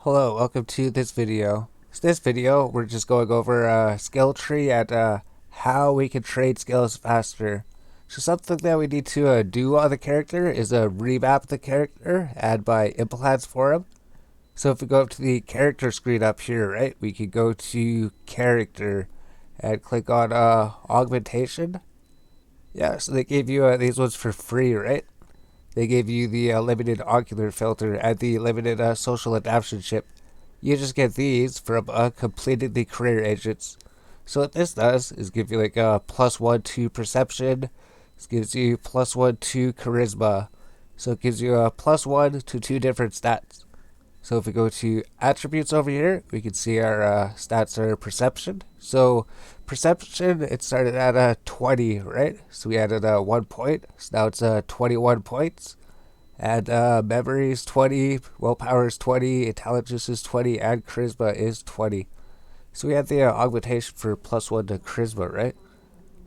Hello, welcome to this video. This video, we're just going over a skill tree and how we can trade skills faster. So something that we need to do on the character is remap the character, add by implants for him. So if we go up to the character screen up here, right, we can go to character and click on augmentation. Yeah, so they gave you these ones for free, right? They gave you the limited ocular filter and the limited social adaptation chip. You just get these from completing the career agents. So what this does is give you like a +1 to perception. This gives you +1 to charisma. So it gives you a +1 to two different stats. So if we go to attributes over here, we can see our stats are perception. So perception, it started at 20, right? So we added 1 point. So now it's 21 points. And memory is 20, willpower is 20, intelligence is 20, and charisma is 20. So we had the augmentation for +1 to charisma, right?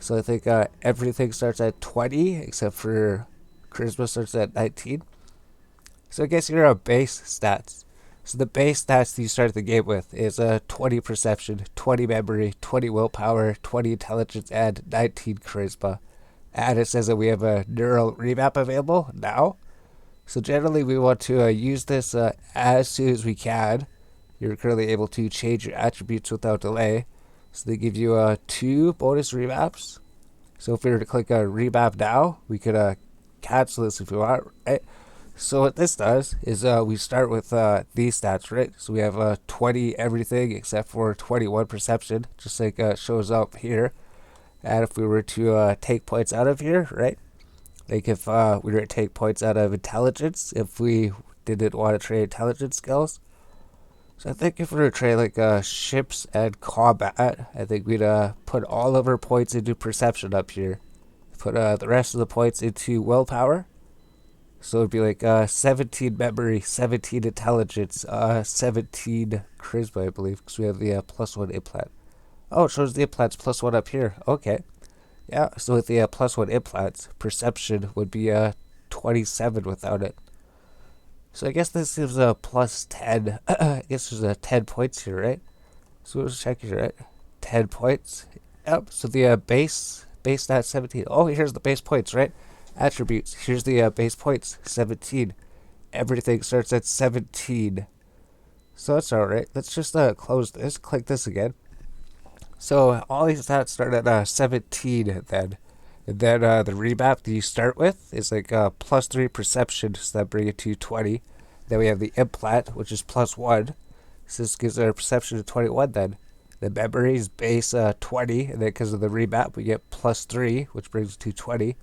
So I think everything starts at 20, except for charisma starts at 19. So I guess your base stats. So the base stats that you start the game with is 20 perception, 20 memory, 20 willpower, 20 intelligence, and 19 charisma. And it says that we have a neural remap available now. So generally we want to use this as soon as we can. You're currently able to change your attributes without delay. So they give you 2 bonus remaps. So if we were to click remap now, we could cancel this if we want, right? So what this does is we start with these stats, right? So we have 20 everything except for 21 perception, just like shows up here. And if we were to take points out of here, right? Like if we were to take points out of intelligence, if we didn't want to trade intelligence skills. So I think if we were to trade like ships and combat, I think we'd put all of our points into perception up here. Put the rest of the points into willpower. So it'd be like 17 memory, 17 intelligence, 17 charisma, I believe, because we have the +1 implant. Oh, it shows the implants +1 up here. Okay. Yeah, so with the +1 implants, perception would be 27 without it. So I guess this gives a +10. I guess there's 10 points here, right? So let's check here, right? 10 points. Yep, so the base stat 17. Oh, here's the base points, right? Attributes. Here's the base points, 17. Everything starts at 17. So that's alright. Let's just close this, click this again. So all these stats start at 17 then. And then the remap that you start with is like +3 perception, so that brings it to 20. Then we have the implant, which is +1. So this gives our perception to 21 then. The memory is base 20, and then because of the remap, we get +3, which brings it to 20.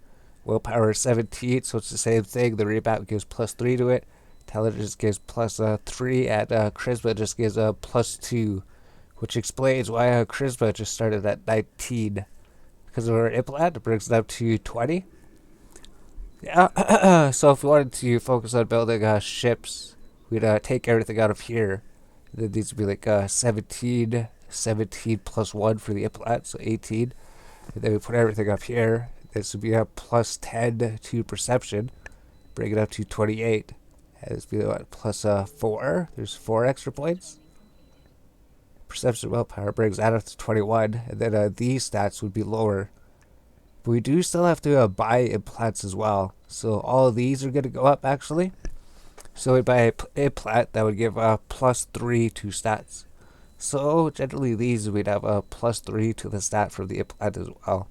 Willpower is 17, so it's the same thing. The remap gives +3 to it. Intelligence gives +3, and charisma just gives a +2. Which explains why charisma just started at 19. Because of our implant, it brings it up to 20. Yeah, so if we wanted to focus on building ships, we'd take everything out of here. Then these would be like 17, 17 +1 for the implant, so 18. And then we put everything up here. This would be a +10 to perception, bring it up to 28. And this would be what, +4. There's 4 extra points. Perception willpower brings that up to 21, and then these stats would be lower. But we do still have to buy implants as well. So all of these are going to go up actually. So we buy an implant that would give a +3 to stats. So generally these we'd have a +3 to the stat from the implant as well.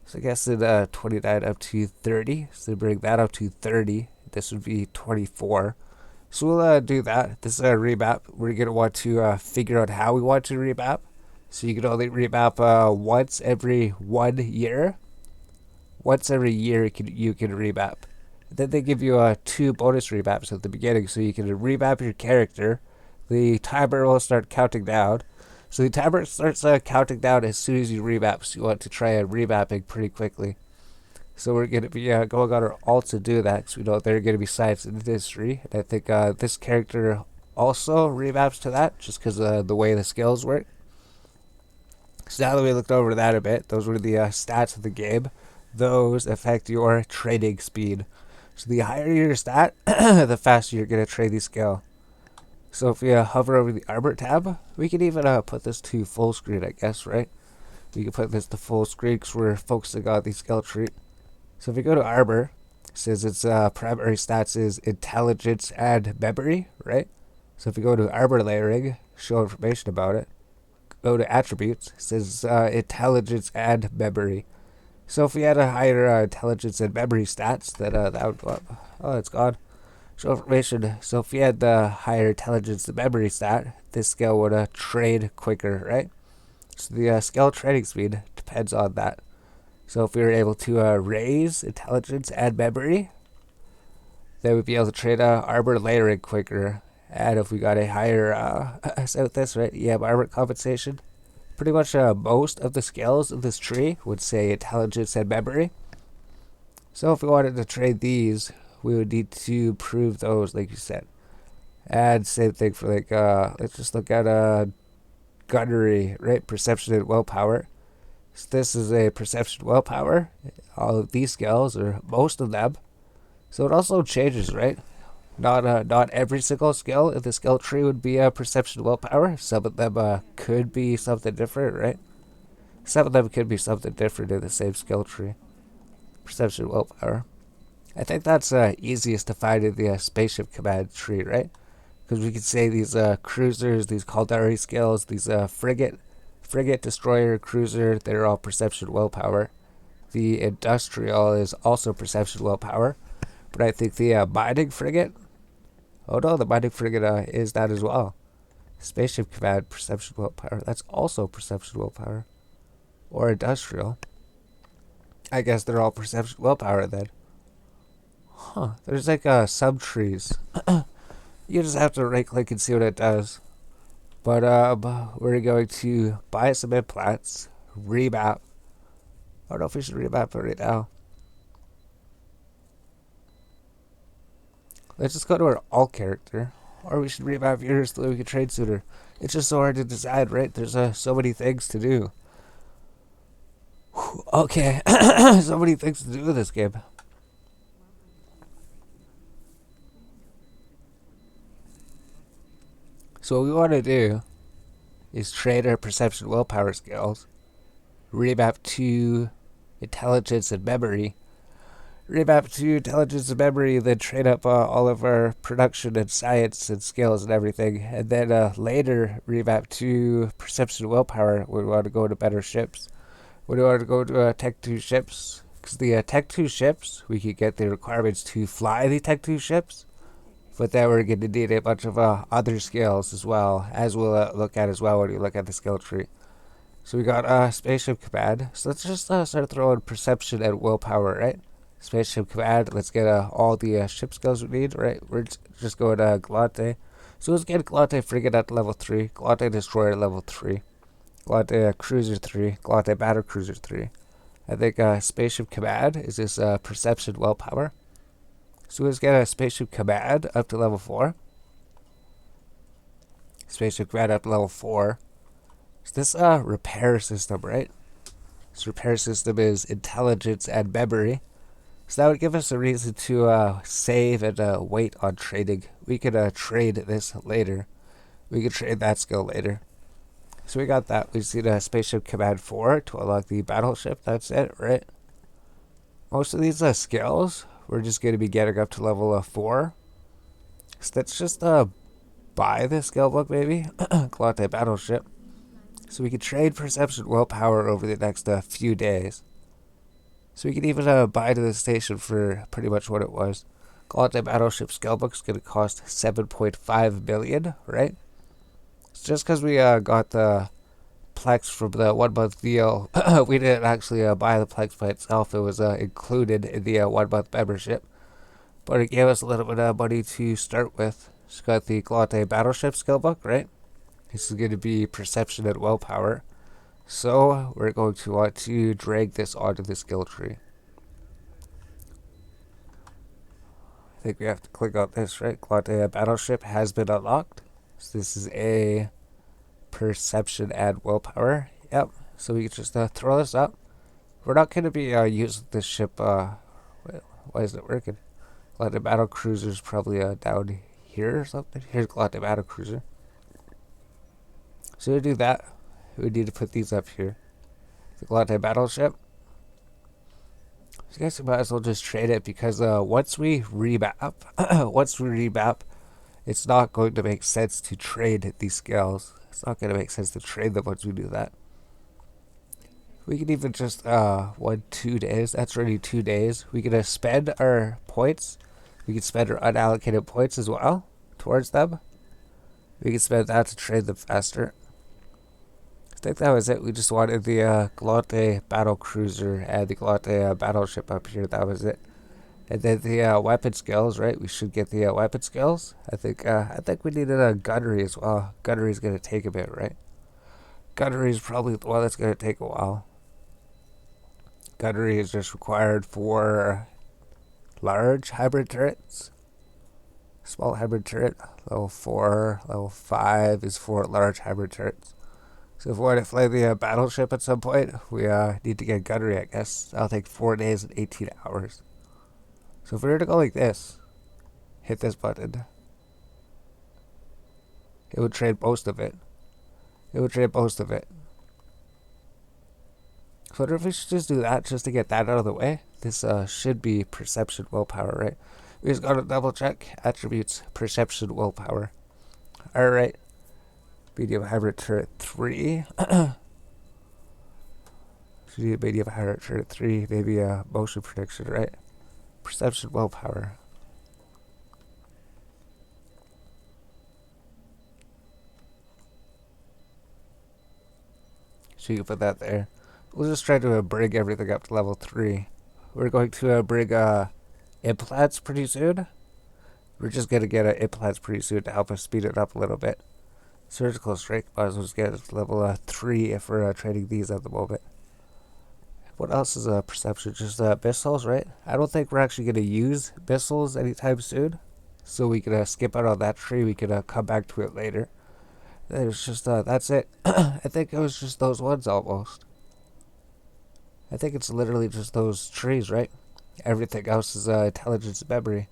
So I guess in 29 up to 30. So bring that up to 30. This would be 24. So we'll do that. This is a remap. We're going to want to figure out how we want to remap. So you can only remap once every 1 year. Once every year you can remap. Then they give you 2 bonus remaps at the beginning, so you can remap your character. The timer will start counting down. So the timer starts counting down as soon as you remap, so you want to try remapping pretty quickly. So we're going to be going on our alt to do that, because we know they're going to be science and history. And I think this character also remaps to that, just because of the way the skills work. So now that we looked over that a bit, those were the stats of the game. Those affect your trading speed. So the higher your stat, the faster you're going to trade the skill. So if we hover over the Arbor tab, we can even put this to full screen, I guess, right? We can put this to full screen because we're focusing on the skill tree. So if we go to Arbor, it says its primary stats is intelligence and memory, right? So if we go to Arbor layering, show information about it, go to attributes, it says intelligence and memory. So if we had a higher intelligence and memory stats, then that would go up. Oh, it's gone. Show information. So if we had the higher intelligence and memory stat, this skill would trade quicker, right? So the skill trading speed depends on that. So if we were able to raise intelligence and memory, then we'd be able to trade Arbor layering quicker. And if we got a higher, so this, right? Yeah, Arbor compensation. Pretty much most of the skills of this tree would say intelligence and memory. So if we wanted to trade these, we would need to prove those, like you said. And same thing for like, let's just look at gunnery, right? Perception and willpower. So this is a perception willpower. All of these skills, or most of them. So it also changes, right? Not every single skill in the skill tree would be a perception willpower. Some of them could be something different, right? Some of them could be something different in the same skill tree. Perception willpower. I think that's easiest to find in the spaceship command tree, right? Because we could say these cruisers, these Caldari skills, these frigate, destroyer, cruiser, they're all perception willpower. The industrial is also perception willpower. But I think the mining frigate, oh no, the mining frigate is that as well. Spaceship command, perception willpower, that's also perception willpower. Or industrial. I guess they're all perception willpower then. Huh, there's like sub-trees. You just have to right click and see what it does. But we're going to buy some implants, remap. I don't know if we should remap it right now. Let's just go to our alt character. Or we should remap yours so that we can trade sooner. It's just so hard to decide, right? There's so many things to do. Okay, so many things to do in this game. So what we want to do is trade our perception willpower skills, remap to intelligence and memory, remap to intelligence and memory, then trade up all of our production and science and skills and everything, and then later remap to perception willpower when we want to go to better ships. When we want to go to Tech 2 ships, because the Tech 2 ships, we could get the requirements to fly the Tech 2 ships, but then we're going to need a bunch of other skills as well, as we'll look at as well when we look at the skill tree. So we got spaceship command. So let's just start throwing perception and willpower, right? Spaceship command. Let's get all the ship skills we need, right? We're just going to Galante. So let's get Galante frigate at level 3, Galante destroyer at level 3, Galante cruiser 3, Galante battle cruiser 3. I think spaceship command is this perception willpower. So let's get a spaceship command up to level 4. Spaceship command up to level 4. Is this repair system, right? This repair system is intelligence and memory. So that would give us a reason to save and wait on trading. We could trade this later. We could trade that skill later. So we got that. We see the spaceship command 4 to unlock the battleship. That's it, right? Most of these skills, we're just going to be getting up to level 4. So let's just buy the skill book, maybe. Galante battleship. So we can trade perception willpower over the next few days. So we can even buy to the station for pretty much what it was. Galante battleship skill book is going to cost 7.5 million, right? It's just because we got the Plex from the 1 month deal. We didn't actually buy the Plex by itself. It was included in the 1 month membership. But it gave us a little bit of money to start with. It's got the Galante battleship skill book, right? This is going to be perception and willpower. So we're going to want to drag this onto the skill tree. I think we have to click on this, right? Galante battleship has been unlocked. So this is a perception and willpower. Yep. So we can just throw this up. We're not going to be using this ship. Why isn't it working? Galante battle cruiser is probably down here or something. Here's Galactic Battle Cruiser. So to do that, we need to put these up here. The Galactic Battleship. So I guess we might as well just trade it because once we remap, it's not going to make sense to trade these scales. It's not going to make sense to trade them once we do that. We can even just 2 days. That's already 2 days. We can spend our points. We can spend our unallocated points as well towards them. We can spend that to trade them faster. I think that was it. We just wanted the Galactic Battle Cruiser and the Galactic Battleship up here. That was it. And then the weapon skills, right? We should get the weapon skills. I think we needed a gunnery as well. Gunnery is gonna take a bit, right? Gunnery is probably the one that's gonna take a while. Gunnery is just required for large hybrid turrets. Small hybrid turret, level 4, level 5 is for large hybrid turrets. So if we want to fly the battleship at some point, we need to get gunnery, I guess. That'll take 4 days and 18 hours. So if we were to go like this, hit this button, it would trade most of it. So I wonder if we should just do that just to get that out of the way. This should be perception willpower, right? We just gotta double check attributes, perception willpower. Alright. Medium hybrid turret 3. Should do medium hybrid turret 3, maybe a motion prediction, right? Perception willpower. So you can put that there. We'll just try to bring everything up to level 3. We're going to bring implants pretty soon. We're just going to get implants pretty soon to help us speed it up a little bit. Surgical strike, might as well just get it to level 3 if we're trading these at the moment. What else is perception? Just missiles, right? I don't think we're actually going to use missiles anytime soon. So we can skip out on that tree. We can come back to it later. There's just, that's it. I think it was just those ones almost. I think it's literally just those trees, right? Everything else is intelligence and memory.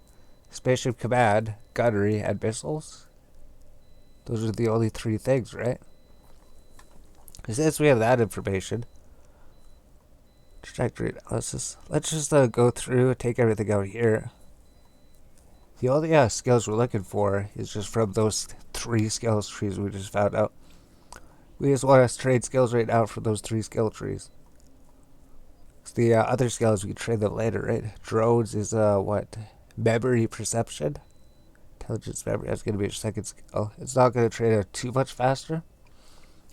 Spaceship command, gunnery, and missiles. Those are the only 3 things, right? Since we have that information, trajectory analysis. Let's just go through and take everything out here. The only skills we're looking for is just from those 3 skills trees we just found out. We just want to trade skills right now for those 3 skill trees. So the other skills we can trade them later, right? Drones is what? Memory perception. Intelligence memory. That's going to be a second skill. It's not going to trade it too much faster.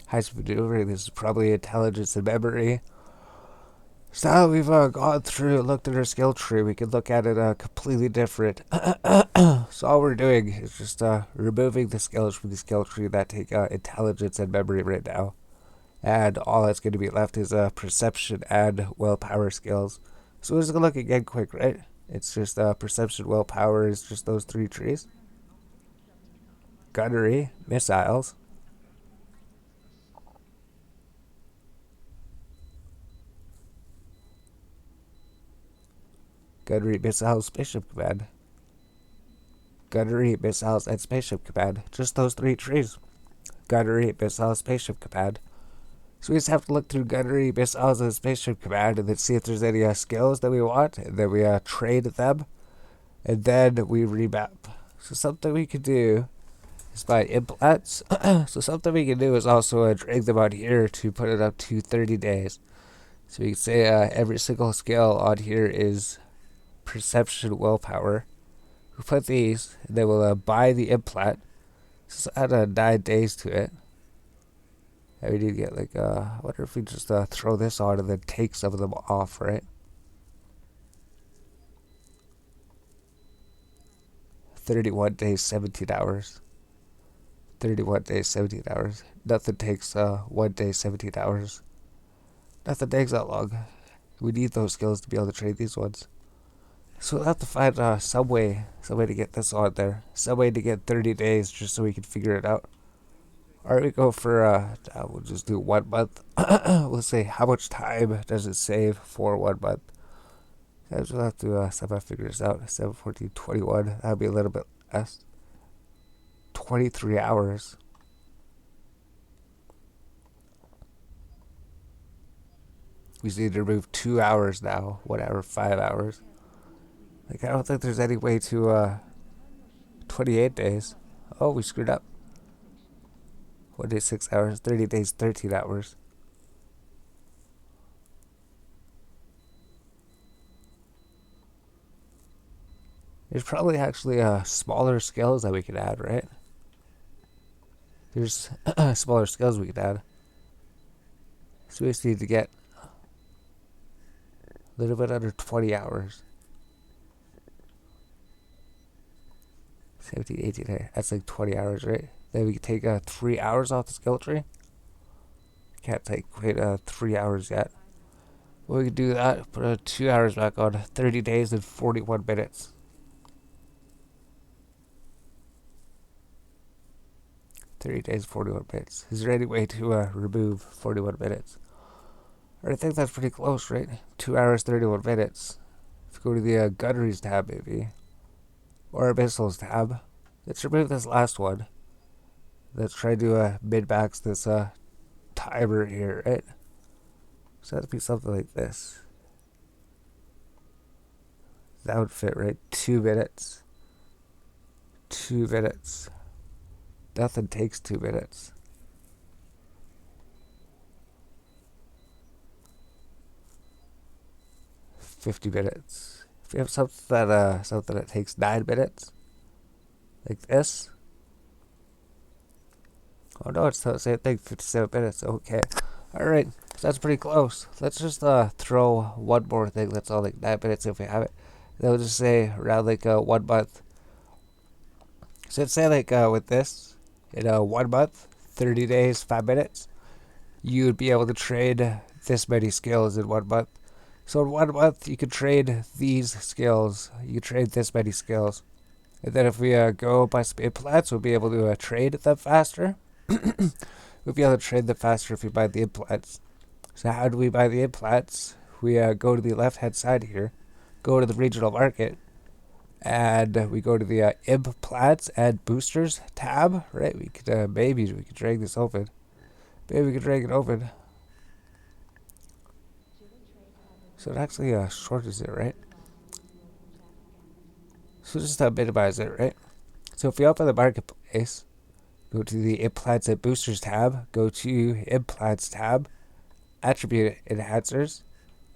High speed maneuvering. This is probably intelligence and memory. So now we've gone through, looked at our skill tree, we can look at it completely different. So all we're doing is just removing the skills from the skill tree that take intelligence and memory right now. And all that's going to be left is perception and willpower skills. So we're just going to look again quick, right? It's just perception, willpower is just those 3 trees. Gunnery, missiles. Gunnery, missiles, spaceship command. Gunnery, missiles, and spaceship command. Just those 3 trees. Gunnery, missiles, spaceship command. So we just have to look through gunnery, missiles, and spaceship command and then see if there's any skills that we want. And then we trade them. And then we remap. So something we could do is buy implants. So something we can do is also drag them out here to put it up to 30 days. So we can say every single skill on here is perception willpower. We put these, and then we'll buy the implant. Just add 9 days to it. And we need to get like, I wonder if we just throw this on and then take some of them off, right? 31 days, 17 hours. 31 days, 17 hours. Nothing takes 1 day, 17 hours. Nothing takes that long. We need those skills to be able to trade these ones. So we'll have to find some way to get this on there. Some way to get 30 days just so we can figure it out. Or we go for, we'll just do 1 month. We'll say how much time does it save for 1 month. So we'll have to somehow figure this out. 7, 14, 21. That'll be a little bit less. 23 hours. We just need to remove 2 hours now. 1 hour, 5 hours. Like, I don't think there's any way to, 28 days. Oh, we screwed up. 1 day, 6 hours. 30 days, 13 hours. There's probably actually, smaller skills that we could add, right? There's smaller skills we could add. So we just need to get a little bit under 20 hours. 17, 18, that's like 20 hours, right? Then we can take 3 hours off the skill tree. Can't take quite 3 hours yet. Well, we can do that, put 2 hours back on. 30 days and 41 minutes. 30 days, 41 minutes. Is there any way to remove 41 minutes? I think that's pretty close, right? 2 hours, 31 minutes. If you go to the gunneries tab, maybe. Or missiles tab. Let's remove this last one. Let's try to min-max this timer here, right? So that'd be something like this. That would fit, right? 2 minutes. 2 minutes. Nothing takes 2 minutes. $50. If you have something that takes 9 minutes, like this. Oh no, it's the same thing. 57 minutes. Okay. All right. So that's pretty close. Let's just throw one more thing. That's all like 9 minutes if we have it. Then we'll just say around like 1 month. So let's say like with this in 1 month, 30 days, 5 minutes, you would be able to trade this many skills in 1 month. So in 1 month, you could trade these skills. You could trade this many skills. And then if we go buy some implants, we'll be able to trade them faster. We'll be able to trade them faster if we buy the implants. So how do we buy the implants? We go to the left-hand side here, go to the regional market, and we go to the implants and boosters tab, right? We could maybe we could drag this open. Maybe we could drag it open. So it actually shortens it, right? So just minimize it, right? So if we open the marketplace, go to the implants and boosters tab, go to implants tab, attribute enhancers,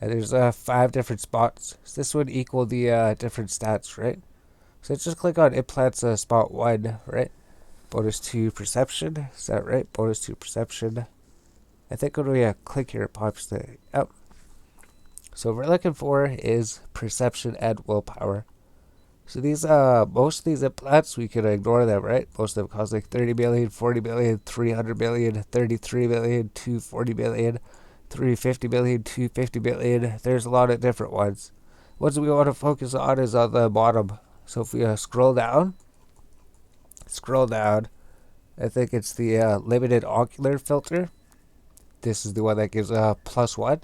and there's 5 different spots. So this would equal the different stats, right? So let's just click on implants spot 1, right? Bonus to perception, is that right? Bonus to perception. I think when we click here, it pops the up. So what we're looking for is perception and willpower. So these, most of these implants, we can ignore them, right? Most of them cost like 30 million, 40 million, 300 million, 33 million, 240 million, 350 million, 250 million. There's a lot of different ones. Ones we want to focus on is on the bottom. So if we scroll down, I think it's the limited ocular filter. This is the one that gives +1.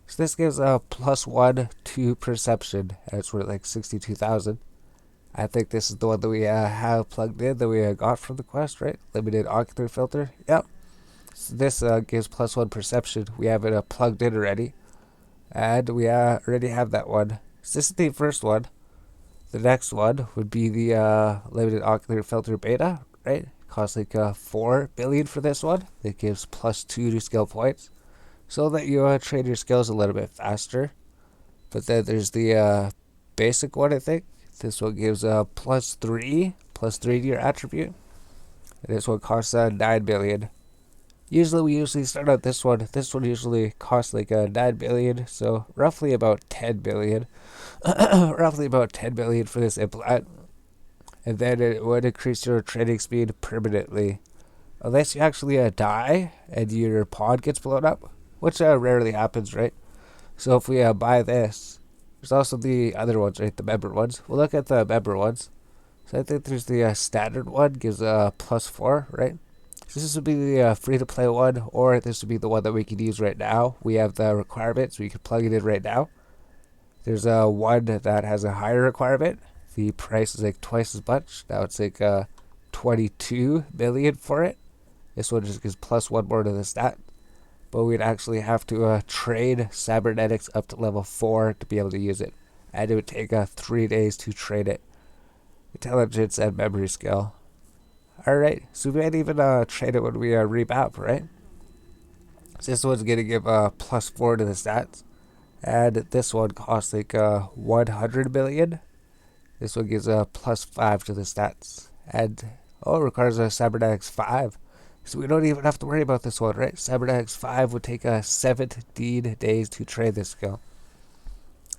So this gives +1 to perception, and it's worth like 62,000. I think this is the one that we have plugged in that we got from the quest, right? Limited ocular filter. Yep. So this gives +1 perception. We have it plugged in already, and we already have that one. So this is the first one. The next one would be the limited ocular filter beta, right? Costs like 4 billion for this one. It gives +2 to skill points, so that you trade your skills a little bit faster. But then there's the basic one, I think. This one gives +3 to your attribute. And this one costs 9 billion. Usually we start out this one. This one usually costs like 9 billion, so roughly about 10 billion. Roughly about 10 billion for this implant. And then it would increase your trading speed permanently. Unless you actually die and your pod gets blown up, which rarely happens, right? So if we buy this, there's also the other ones, right? The member ones. We'll look at the member ones. So I think there's the standard one, gives +4, right? So this would be the free-to-play one, or this would be the one that we can use right now. We have the requirement, so we can plug it in right now. There's one that has a higher requirement. The price is like twice as much. Now it's like 22 billion for it. This one just gives plus 1 more to the stat. But we'd actually have to trade cybernetics up to level 4 to be able to use it. And it would take 3 days to trade it. Intelligence and memory skill. Alright, so we might even trade it when we remap, right? So this one's going to give plus 4 to the stats. And this one costs like 100 billion. This one gives plus 5 to the stats. And, it requires a cybernetics 5. So we don't even have to worry about this one, right? Cybernetics 5 would take 17 days to trade this skill.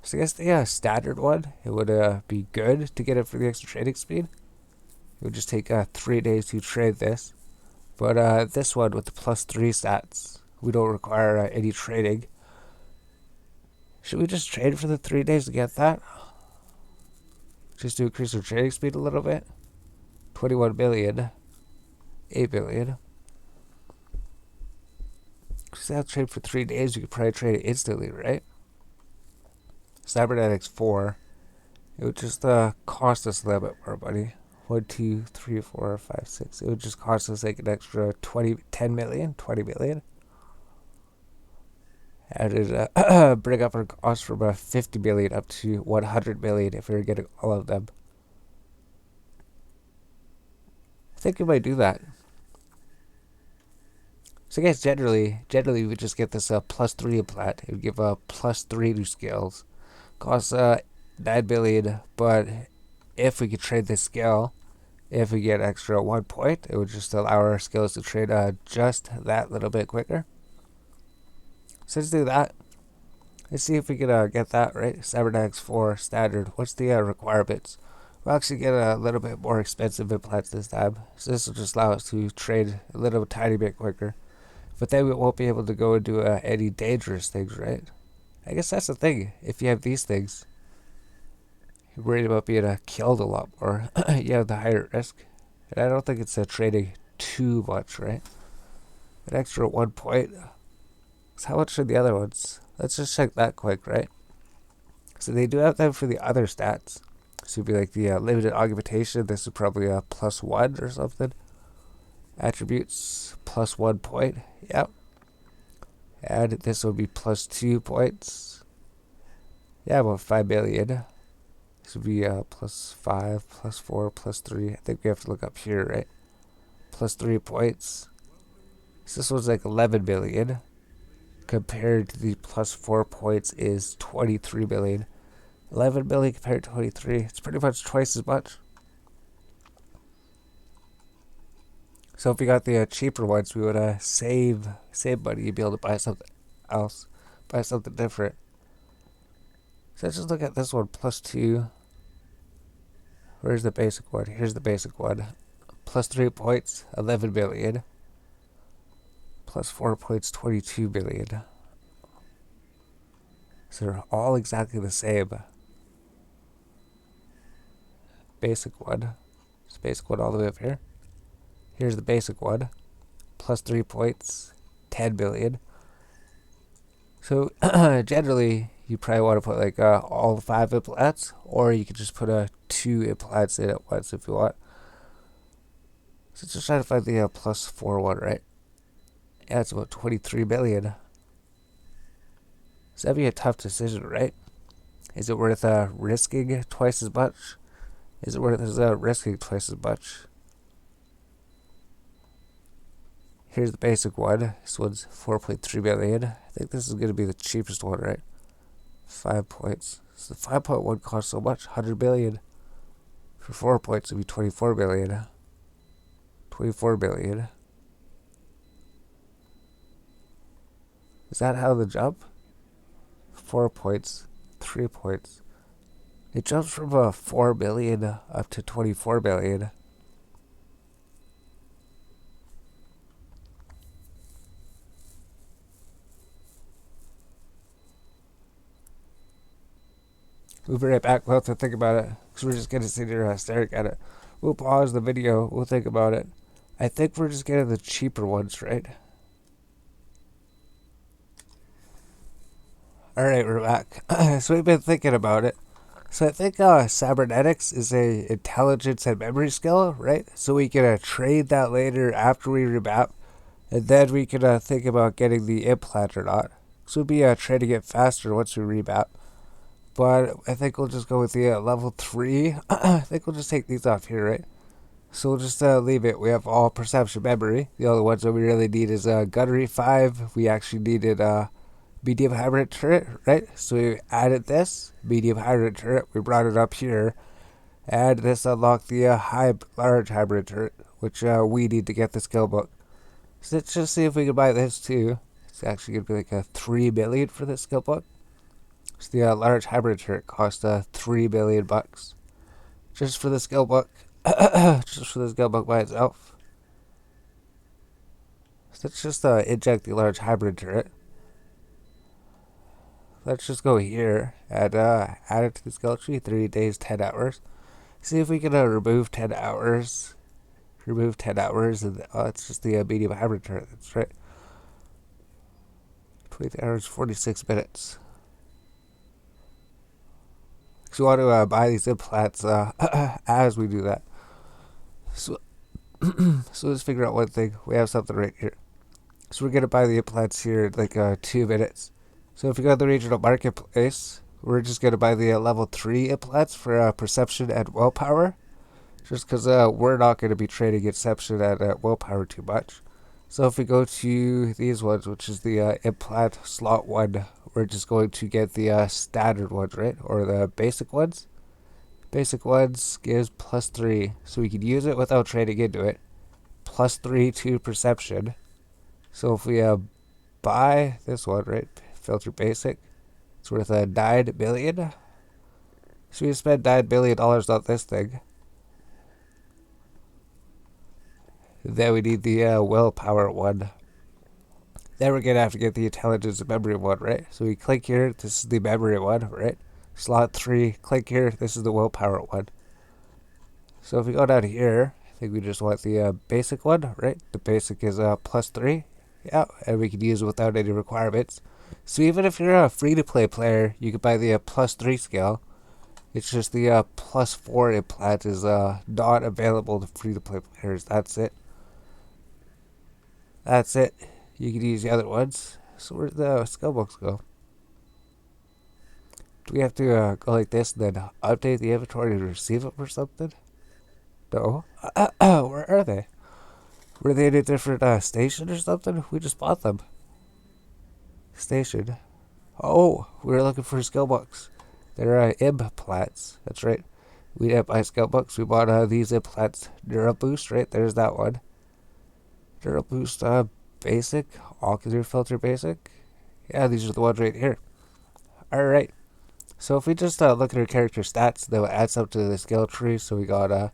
So I guess the standard one, it would be good to get it for the extra trading speed. It would just take 3 days to trade this. But this one with the plus 3 stats, we don't require any trading. Should we just trade for the 3 days to get that? Just to increase our trading speed a little bit? 21 billion. 8 billion. Because that'll trade for 3 days, you could probably trade it instantly, right? Cybernetics 4. It would just cost us a little bit more money. 1, 2, 3, 4, 5, 6. It would just cost us like an extra 10 million, 20 million. And it'd bring up our cost from 50 million up to 100 million if we were getting all of them. I think we might do that. So I guess generally we would just get this plus 3 implant. It would give plus 3 to skills. Costs 9 billion, but if we could trade this skill, if we get extra 1 point, it would just allow our skills to trade just that little bit quicker. So let's do that. Let's see if we can get that, right? Cybernetics 4 standard. What's the requirements? We'll actually get a little bit more expensive implants this time. So this will just allow us to trade a little tiny bit quicker. But then we won't be able to go and do any dangerous things, right? I guess that's the thing. If you have these things, you're worried about being killed a lot more. You have the higher risk. And I don't think it's trading too much, right? An extra 1 point. So how much are the other ones? Let's just check that quick, right? So they do have them for the other stats. So it'd be like the limited augmentation. This is probably a plus 1 or something. Attributes, plus 1 point. Yep. And this will be plus 2 points. Yeah, about 5 billion. This would be plus 5, plus 4, plus 3. I think we have to look up here, right? Plus 3 points. So this one's like 11 billion. Compared to the plus 4 points is 23 billion. 11 billion compared to 23. It's pretty much twice as much. So if we got the cheaper ones, we would save money. You'd be able to buy something else. Buy something different. So let's just look at this one. Plus 2. Where's the basic one? Here's the basic one. Plus 3 points, 11 billion. Plus 4 points, 22 billion. So they're all exactly the same. Basic one. It's basic one all the way up here. Here's the basic one. Plus 3 points, 10 billion. So generally, you probably want to put like all 5 implants, or you could just put 2 implants in at once if you want. So just trying to find the plus 4 one, right? Yeah, it's about 23 billion. So that'd be a tough decision, right? Is it worth risking twice as much? Is it worth risking twice as much? Here's the basic one. This one's 4.3 billion. I think this is going to be the cheapest one, right? 5 points. So the 5.1 costs so much, 100 billion. For 4 points, it'd be 24 billion. 24 billion. Is that how the jump? 4 points, 3 points. It jumps from 4 billion up to 24 billion. We'll be right back. We'll have to think about it because we're just going to sit here staring at it. We'll pause the video. We'll think about it. I think we're just getting the cheaper ones, right? Alright, we're back. So we've been thinking about it. So I think cybernetics is a intelligence and memory skill, right? So we can trade that later after we remap, and then we can think about getting the implant or not. So we'll be trading it faster once we remap. But I think we'll just go with the level 3. I think we'll just take these off here, right? So we'll just leave it. We have all perception memory. The only ones that we really need is gunnery 5. We actually needed medium hybrid turret, right? So we added this medium hybrid turret. We brought it up here. And this unlocked the large hybrid turret, which we need to get the skill book. So let's just see if we can buy this too. It's actually going to be like a 3 million for this skill book. So the large hybrid turret cost 3 billion bucks. Just for the skill book. Just for the skill book by itself. So let's just inject the large hybrid turret. Let's just go here and add it to the skill tree. 3 days, 10 hours. See if we can remove 10 hours. Remove 10 hours. And it's just the medium hybrid turret. That's right. 20 hours, 46 minutes. So we want to buy these implants as we do that. So, so let's figure out one thing. We have something right here. So we're going to buy the implants here in like 2 minutes. So if you go to the regional marketplace, we're just going to buy the level 3 implants for perception and willpower. Just because we're not going to be trading perception and willpower too much. So if we go to these ones, which is the implant slot 1, we're just going to get the standard ones, right? Or the basic ones. Basic ones gives +3, so we can use it without trading into it. +3 to perception. So if we buy this one, right? Filter basic. It's worth 9 million. So we spend $9 billion on this thing. Then we need the willpower one. Then we're going to have to get the intelligence and memory one, right? So we click here. This is the memory one, right? Slot 3. Click here. This is the willpower one. So if we go down here, I think we just want the basic one, right? The basic is +3. Yeah, and we can use it without any requirements. So even if you're a free-to-play player, you can buy the +3 skill. It's just the +4 implant is not available to free-to-play players. That's it. That's it. You can use the other ones. So where'd the skill books go? Do we have to go like this and then update the inventory to receive them or something? No. Where are they? Were they in a different station or something? We just bought them. Station. Oh, we were looking for skill books. They're implants. That's right. We didn't buy skill books. We bought these implants. Neuro Boost, right? There's that one. Neuro Boost basic. Ocular filter basic. Yeah, these are the ones right here. Alright. So if we just look at our character stats, they'll add up to the skill tree. So we got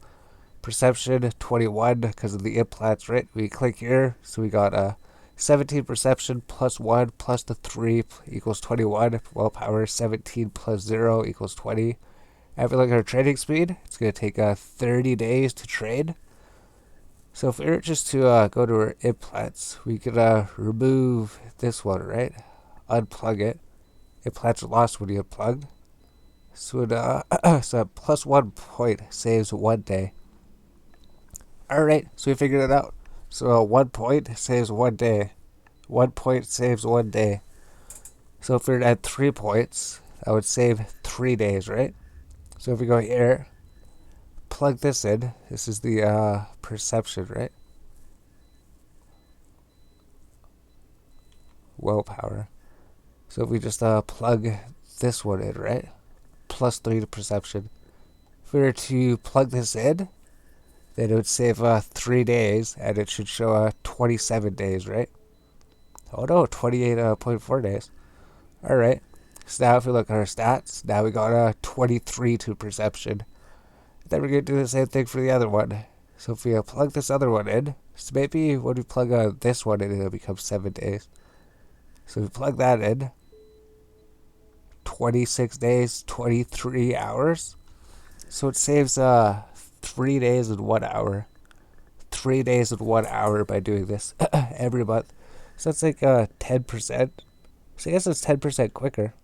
perception 21 because of the implants, right? We click here. So we got 17 perception plus 1 plus the 3 equals 21. Willpower 17 plus 0 equals 20. And if we look at our trading speed, it's going to take 30 days to trade. So if we were just to go to our implants, we could remove this one, right? Unplug it. Implants are lost when you unplug. So, so +1 point saves 1 day. Alright, so we figured it out. So 1 point saves 1 day. 1 point saves 1 day. So if we were at 3 points, that would save 3 days, right? So if we go here, plug this in. This is the perception, right? Willpower. So if we just plug this one in, right? +3 to perception. If we were to plug this in, then it would save 3 days, and it should show 27 days, right? Oh no, 28.4 days. Alright. So now if we look at our stats, now we got 23 to perception. Then we're going to do the same thing for the other one. So if we plug this other one in, so maybe when we plug this one in, it'll become 7 days. So if we plug that in, 26 days, 23 hours. So it saves 3 days and 1 hour. 3 days and 1 hour by doing this every month. So that's like 10%. So I guess it's 10% quicker.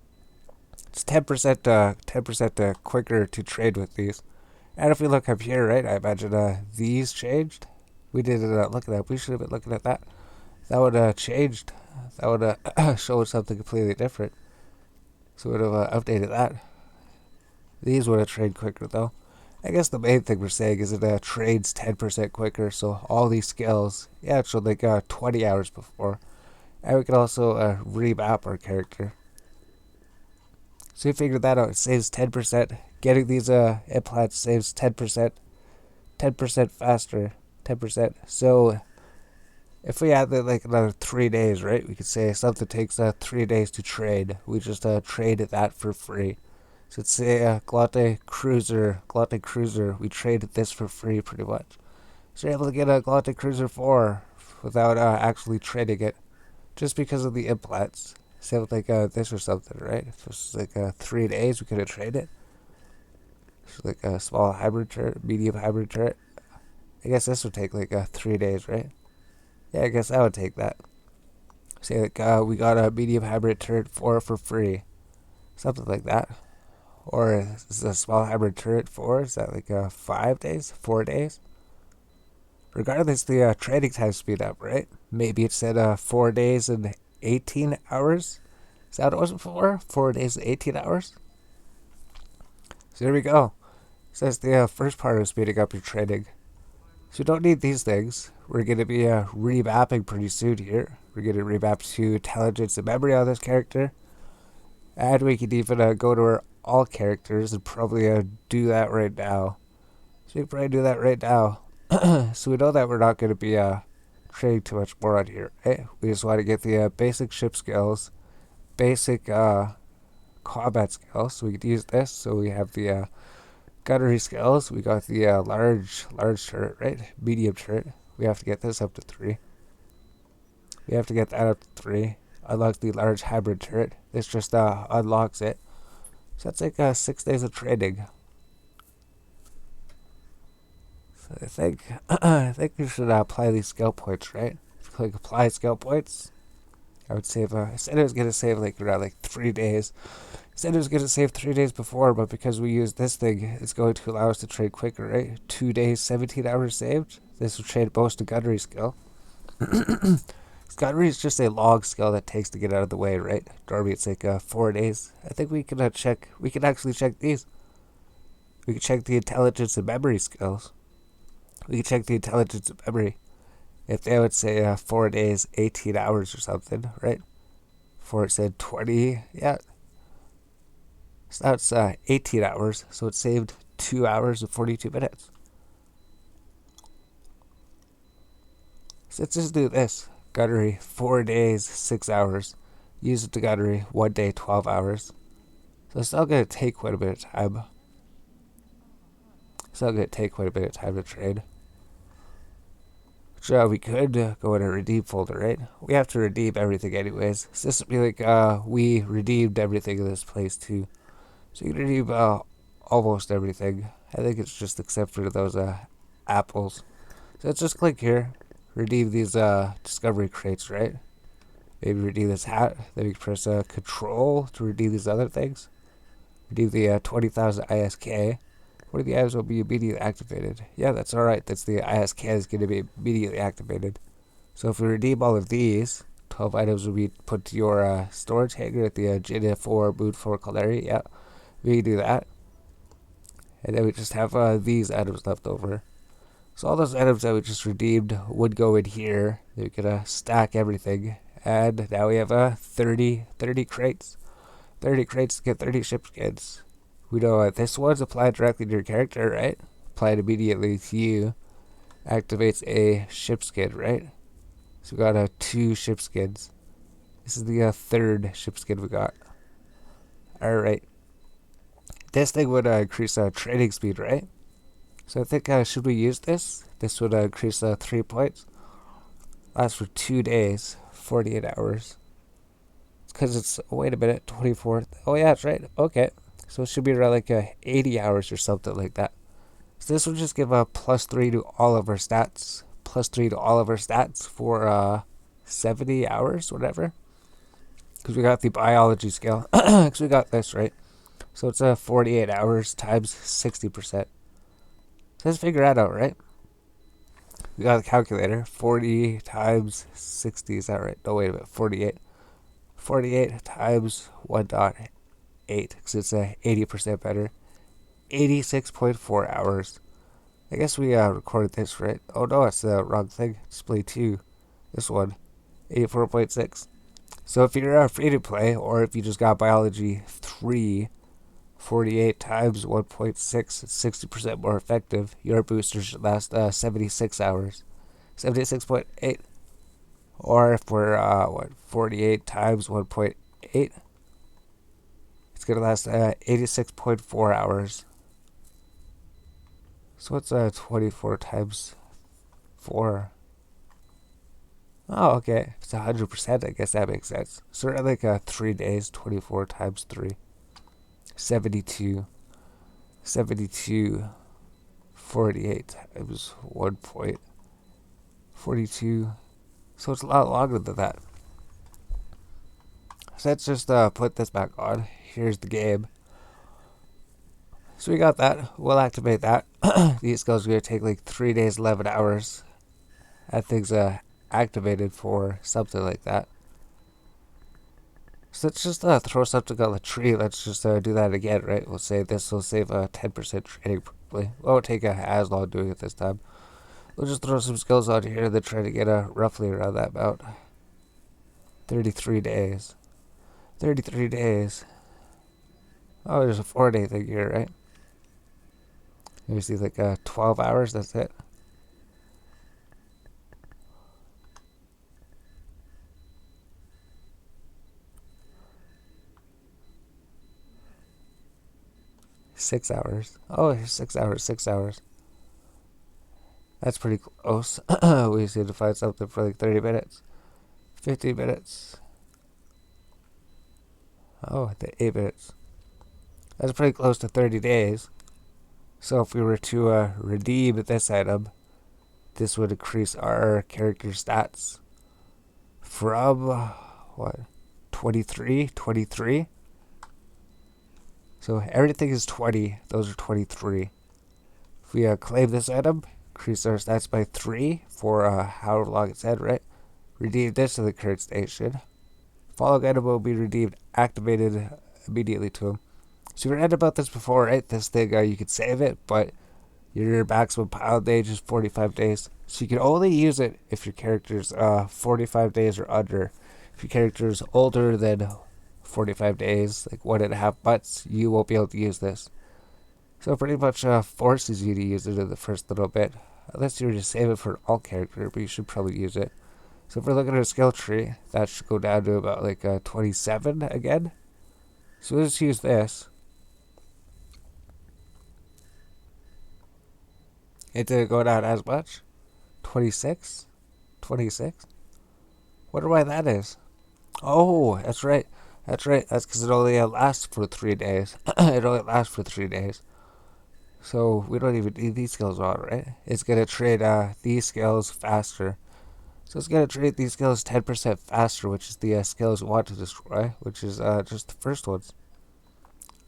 It's 10% quicker to trade with these. And if we look up here, right, I imagine these changed. We didn't look at that. We should have been looking at that. That would have changed. That would have showed something completely different. So we would have updated that. These would have traded quicker though. I guess the main thing we're saying is it trades 10% quicker. So all these skills, yeah, it showed like 20 hours before. And we can also remap our character. So we figured that out. It saves 10%. Getting these implants saves 10%. 10% faster. 10%. So if we add like another 3 days, right? We could say something takes 3 days to trade. We just trade that for free. So let's say Glotte Cruiser. We traded this for free pretty much. So you're able to get a Glotte Cruiser 4 without actually trading it. Just because of the implants. Say with like this or something, right? If it was like 3 days, we could have traded it. So like a small hybrid turret, medium hybrid turret. I guess this would take like 3 days, right? Yeah, I guess I would take that. Say like we got a medium hybrid turret 4 for free. Something like that. Or is this a small hybrid turret 4? Is that like 5 days? 4 days? Regardless, the trading time speed up, right? Maybe it said 4 days and 18 hours. Is that what it was before? 4 days and 18 hours? So there we go. So that's the first part of speeding up your trading. So you don't need these things. We're going to be remapping pretty soon here. We're going to remap to intelligence and memory on this character. And we can even go to our all characters and probably do that right now. So we can probably do that right now. So we know that we're not going to be trading too much more on here, right? We just want to get the basic ship skills, basic combat skills. So we could use this. So we have the gunnery skills. We got the large turret, right? Medium turret. We have to get this up to 3. We have to get that up to 3. Unlock the large hybrid turret. This just unlocks it. So that's like 6 days of trading. So I think we should apply these skill points, right? If you click apply skill points, I would save. I said it was gonna save like around like 3 days. I said it was gonna save 3 days before, but because we used this thing, it's going to allow us to trade quicker, right? 2 days, 17 hours saved. This will trade most of gunnery skill. Gunnery is just a log skill that takes to get out of the way, right? Normally it's like 4 days. I think we can check. We can actually check these. We can check the intelligence and memory skills. We can check the intelligence and memory. If they would say 4 days, 18 hours or something, right? Before it said 20, yeah. So that's 18 hours. So it saved 2 hours and 42 minutes. So let's just do this. Gunnery, 4 days, 6 hours. Use it to gunnery, 1 day, 12 hours. So it's still going to take quite a bit of time. Still going to take quite a bit of time to trade. Which we could go in a redeem folder, right? We have to redeem everything anyways. So this would be like we redeemed everything in this place too. So you can redeem almost everything. I think it's just except for those apples. So let's just click here. Redeem these discovery crates, right? Maybe redeem this hat. Then we can press control to redeem these other things. Redeem the 20,000 ISK. One of the items will be immediately activated. Yeah, that's alright. That's the ISK is going to be immediately activated. So if we redeem all of these, 12 items will be put to your storage hanger at the Jinn 4 Moon 4 Caleri. Yeah, we can do that. And then we just have these items left over. So all those items that we just redeemed would go in here. Then we could stack everything. And now we have 30 crates. 30 crates to get 30 ship skins. We know this one's applied directly to your character, right? Applied immediately to you. Activates a ship skin, right? So we got 2 ship skins. This is the 3rd ship skin we got. Alright. This thing would increase trading speed, right? So I think, should we use this? This would increase 3 points. Lasts for 2 days, 48 hours. It's because it's, wait a minute, 24th. Oh yeah, that's right. Okay. So it should be around like 80 hours or something like that. So this will just give a +3 to all of our stats. +3 to all of our stats for 70 hours, whatever. Because we got the biology skill. Because we got this, right? So it's 48 hours times 60%. So let's figure that out, right? We got a calculator. 40 times 60, is that right? No, wait a minute. 48. 48 times 1.8, because it's 80% better. 86.4 hours. I guess we recorded this, right? Oh no, it's the wrong thing. Display 2. This one. 84.6. So if you're free to play, or if you just got Biology 3, 48 times 1.6, it's 60% more effective. Your booster should last 76 hours. 76.8. Or if we're, 48 times 1.8, it's going to last 86.4 hours. So what's 24 times 4? Oh, okay. It's 100%. I guess that makes sense. So we're at like 3 days, 24 times 3. 72. 72. 48 times 1.42. So it's a lot longer than that. So let's just put this back on. Here's the game. So we got that. We'll activate that. These skills are going to take like 3 days, 11 hours. That thing's activated for something like that. So let's just throw something on the tree. Let's just do that again, right? We'll say this will save 10% training probably. Won't take as long doing it this time. We'll just throw some skills on here and then try to get roughly around that amount. 33 days. 33 days. Oh, there's a 4-day thing here, right? Let me see, like 12 hours, that's it. Six hours. Oh, 6 hours, 6 hours. That's pretty close. We just need to find something for like 30 minutes. 15 minutes. Oh, the 8 minutes. That's pretty close to 30 days. So if we were to redeem this item, this would increase our character stats from, what, 23? 23? So everything is 20. Those are 23. If we claim this item, increase our stats by 3 for however long it's had, right? Redeem this to the current station. Following item will be redeemed, activated immediately to him. So we read about this before, right? This thing, you could save it, but your maximum pound age is 45 days. So you can only use it if your character's 45 days or under. If your character's older than 45 days, like 1.5 months, you won't be able to use this. So it pretty much forces you to use it in the first little bit. Unless you were to save it for an alt character, but you should probably use it. So if we're looking at a skill tree, that should go down to about like 27 again. So let's use this. It didn't go down as much. 26? 26? Wonder why that is. Oh, that's right. That's right. That's because it only lasts for 3 days. It only lasts for 3 days. So we don't even need these skills on, right? It's going to trade these skills faster. So it's going to trade these skills 10% faster, which is the skills we want to destroy, which is just the first ones.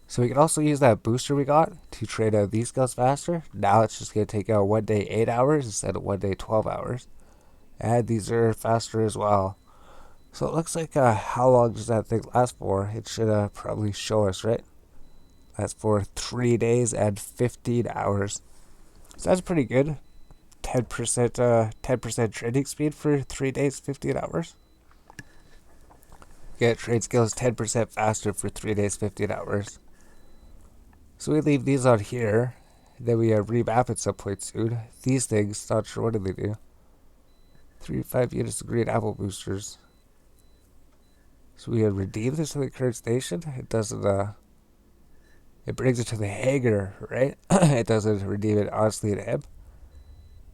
So we can also use that booster we got to trade these skills faster. Now it's just going to take 1 day 8 hours instead of 1 day 12 hours. And these are faster as well. So it looks like how long does that thing last for? It should probably show us, right? That's for 3 days and 15 hours. So that's pretty good. 10% trading speed for 3 days, 15 hours. Get trade skills 10% faster for 3 days, 15 hours. So we leave these on here. Then we remap at some point soon. These things, not sure what do they do. 3 to 5 units of green apple boosters. So we redeem this to the current station. It doesn't, it brings it to the hangar, right? It doesn't redeem it honestly to him.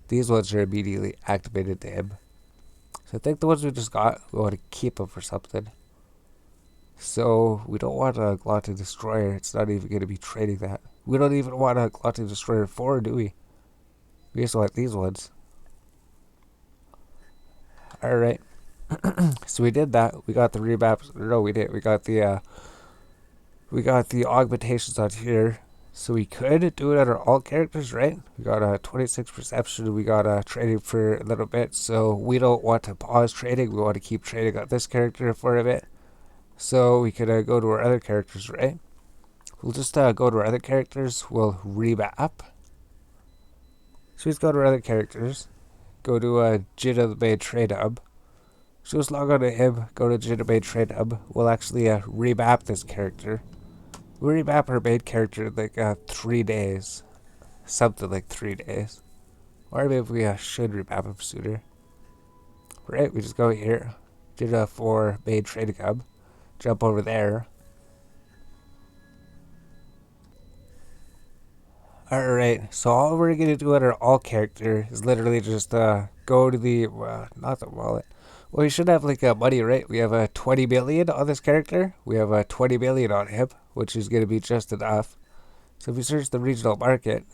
These ones are immediately activated to him. So I think the ones we just got, we want to keep them for something. So we don't want a Glutton Destroyer. It's not even going to be trading that. We don't even want a Glutton Destroyer 4, do we? We just want these ones. Alright. So we did that. We got the remaps. No, we didn't. We got the We got the augmentations on here. So we could do it under all characters, right? We got a 26 perception. We got trading for a little bit. So we don't want to pause trading. We want to keep trading on this character for a bit. So we could go to our other characters, right? We'll just go to our other characters. We'll remap. So let's go to our other characters. Go to Jin of the Main Trade Hub. So let's log on to him. Go to Jin of the Main Trade Hub. We'll actually remap this character. We'll remap our main character in like 3 days. Something like 3 days. Or maybe we should remap him sooner. Right, we just go here. Jin for Main Trading Hub. Jump over there. Alright, so all we're going to do under all character is literally just go to the, not the wallet. Well, we should have like money, right? We have 20 million on this character. We have 20 million on him, which is going to be just enough. So if we search the regional market,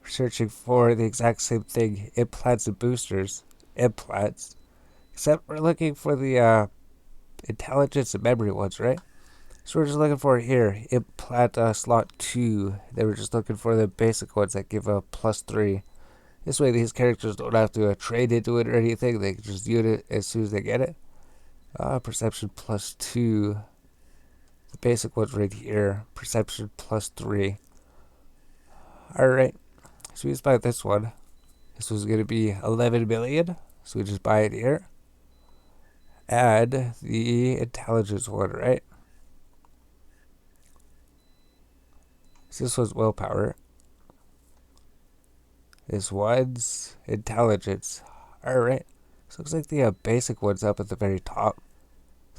we're searching for the exact same thing, implants and boosters. Implants. Except we're looking for the intelligence and memory ones, right? So we're just looking for here, implant slot 2. Then we're just looking for the basic ones that give a +3. This way these characters don't have to trade into it or anything. They can just use it as soon as they get it. Perception +2. The basic one's right here. Perception +3. Alright, so we just buy this one. This was going to be 11 million. So we just buy it here. Add the intelligence one, right? So this was willpower. This one's intelligence. Alright. So looks like the basic one's up at the very top.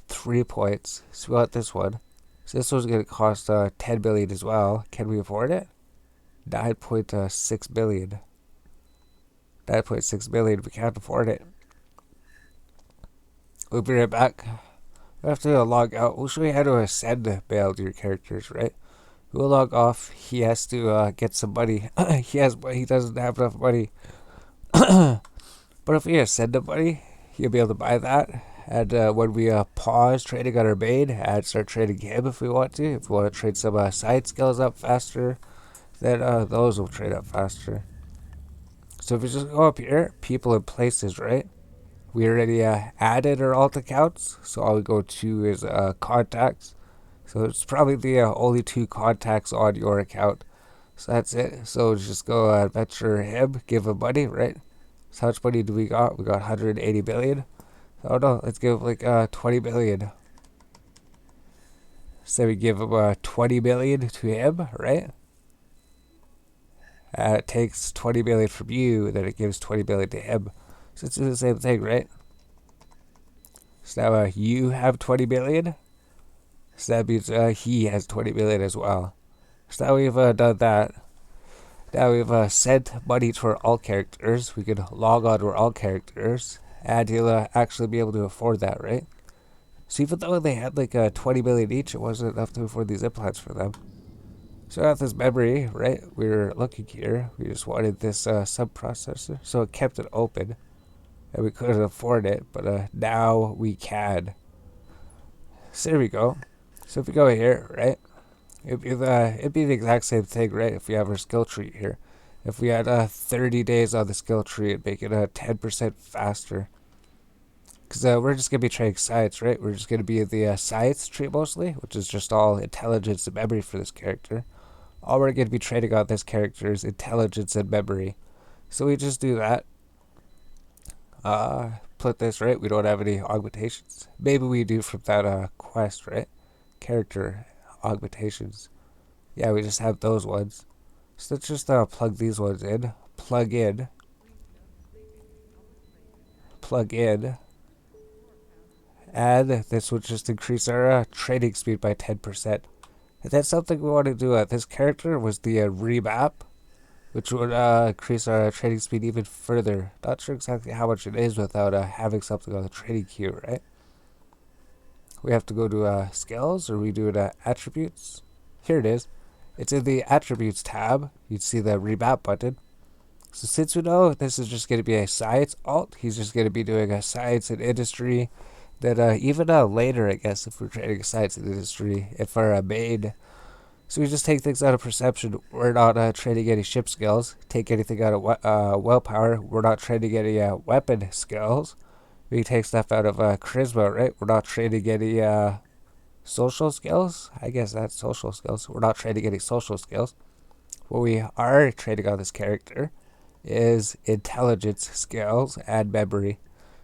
3 points. So we got this one. So this one's going to cost 10 billion as well. Can we afford it? 9.6 billion. 9.6 billion. We can't afford it. We'll be right back. We have to log out. We'll show you how to send mail to your characters, right? We'll log off. He has to get some money. He doesn't have enough money. But if we send him money, he'll be able to buy that. And when we pause trading on our main and start trading him if we want to. If we want to trade some side skills up faster, then those will trade up faster. So if we just go up here, people and places, right? We already added our alt accounts. So all we go to is contacts. So it's probably the only 2 contacts on your account. So that's it. So just go adventure him, give him money, right? So how much money do we got? We got 180 billion. Oh no, let's give like 20 billion. So we give him 20 billion to him, right? It takes 20 billion from you, then it gives 20 billion to him. So it's the same thing, right? So now you have 20 billion. So that means he has 20 million as well. So now we've done that. Now we've sent money to our all characters. We can log on to our all characters. And you'll actually be able to afford that, right? So even though they had like 20 million each, it wasn't enough to afford these implants for them. So I got this memory, right? We were looking here. We just wanted this sub-processor. So it kept it open. And we couldn't afford it. But now we can. So there we go. So if we go here, right, it'd be the exact same thing, right, if we have our skill tree here. If we had 30 days on the skill tree, it'd make it 10% faster. Because we're just going to be trading science, right? We're just going to be in the science tree mostly, which is just all intelligence and memory for this character. All we're going to be trading on this character is intelligence and memory. So we just do that. Put this, right? We don't have any augmentations. Maybe we do from that quest, right? Character augmentations. Yeah, we just have those ones. So let's just plug these ones in. Plug in. Plug in. And this would just increase our trading speed by 10%. And that's something we want to do. This character was the remap, which would increase our trading speed even further. Not sure exactly how much it is without having something on the trading queue, right? We have to go to skills, or we do it attributes. Here it is. It's in the attributes tab. You'd see the remap button. So since we know this is just going to be a science alt, he's just going to be doing a science and industry. Then even later, I guess, if we're trading science in the industry, if our main, so we just take things out of perception. We're not trading any ship skills. Take anything out of willpower. We're not trading any weapon skills. We take stuff out of charisma, right? We're not trading any social skills. I guess that's social skills. We're not trading any social skills. What we are trading on this character is intelligence skills and memory.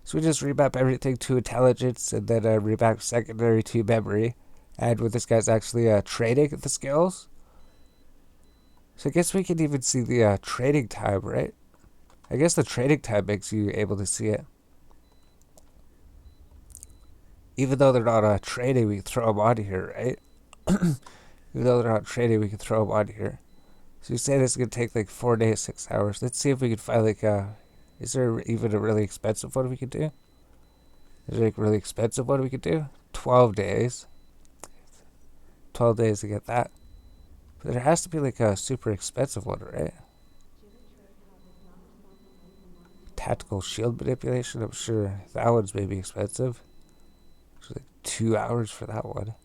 So we just remap everything to intelligence and then remap secondary to memory. And with this guy's actually trading the skills. So I guess we can even see the trading time, right? I guess the trading time makes you able to see it. Even though they're not trading, we can throw them on here, right? Even though they're not trading, we can throw them on here. So you say this is going to take like 4 days, 6 hours. Let's see if we can find like is there even a really expensive one we could do? Is there like a really expensive one we could do? 12 days. 12 days to get that. But there has to be like a super expensive one, right? Tactical shield manipulation, I'm sure that one's maybe expensive. It's like 2 hours for that one.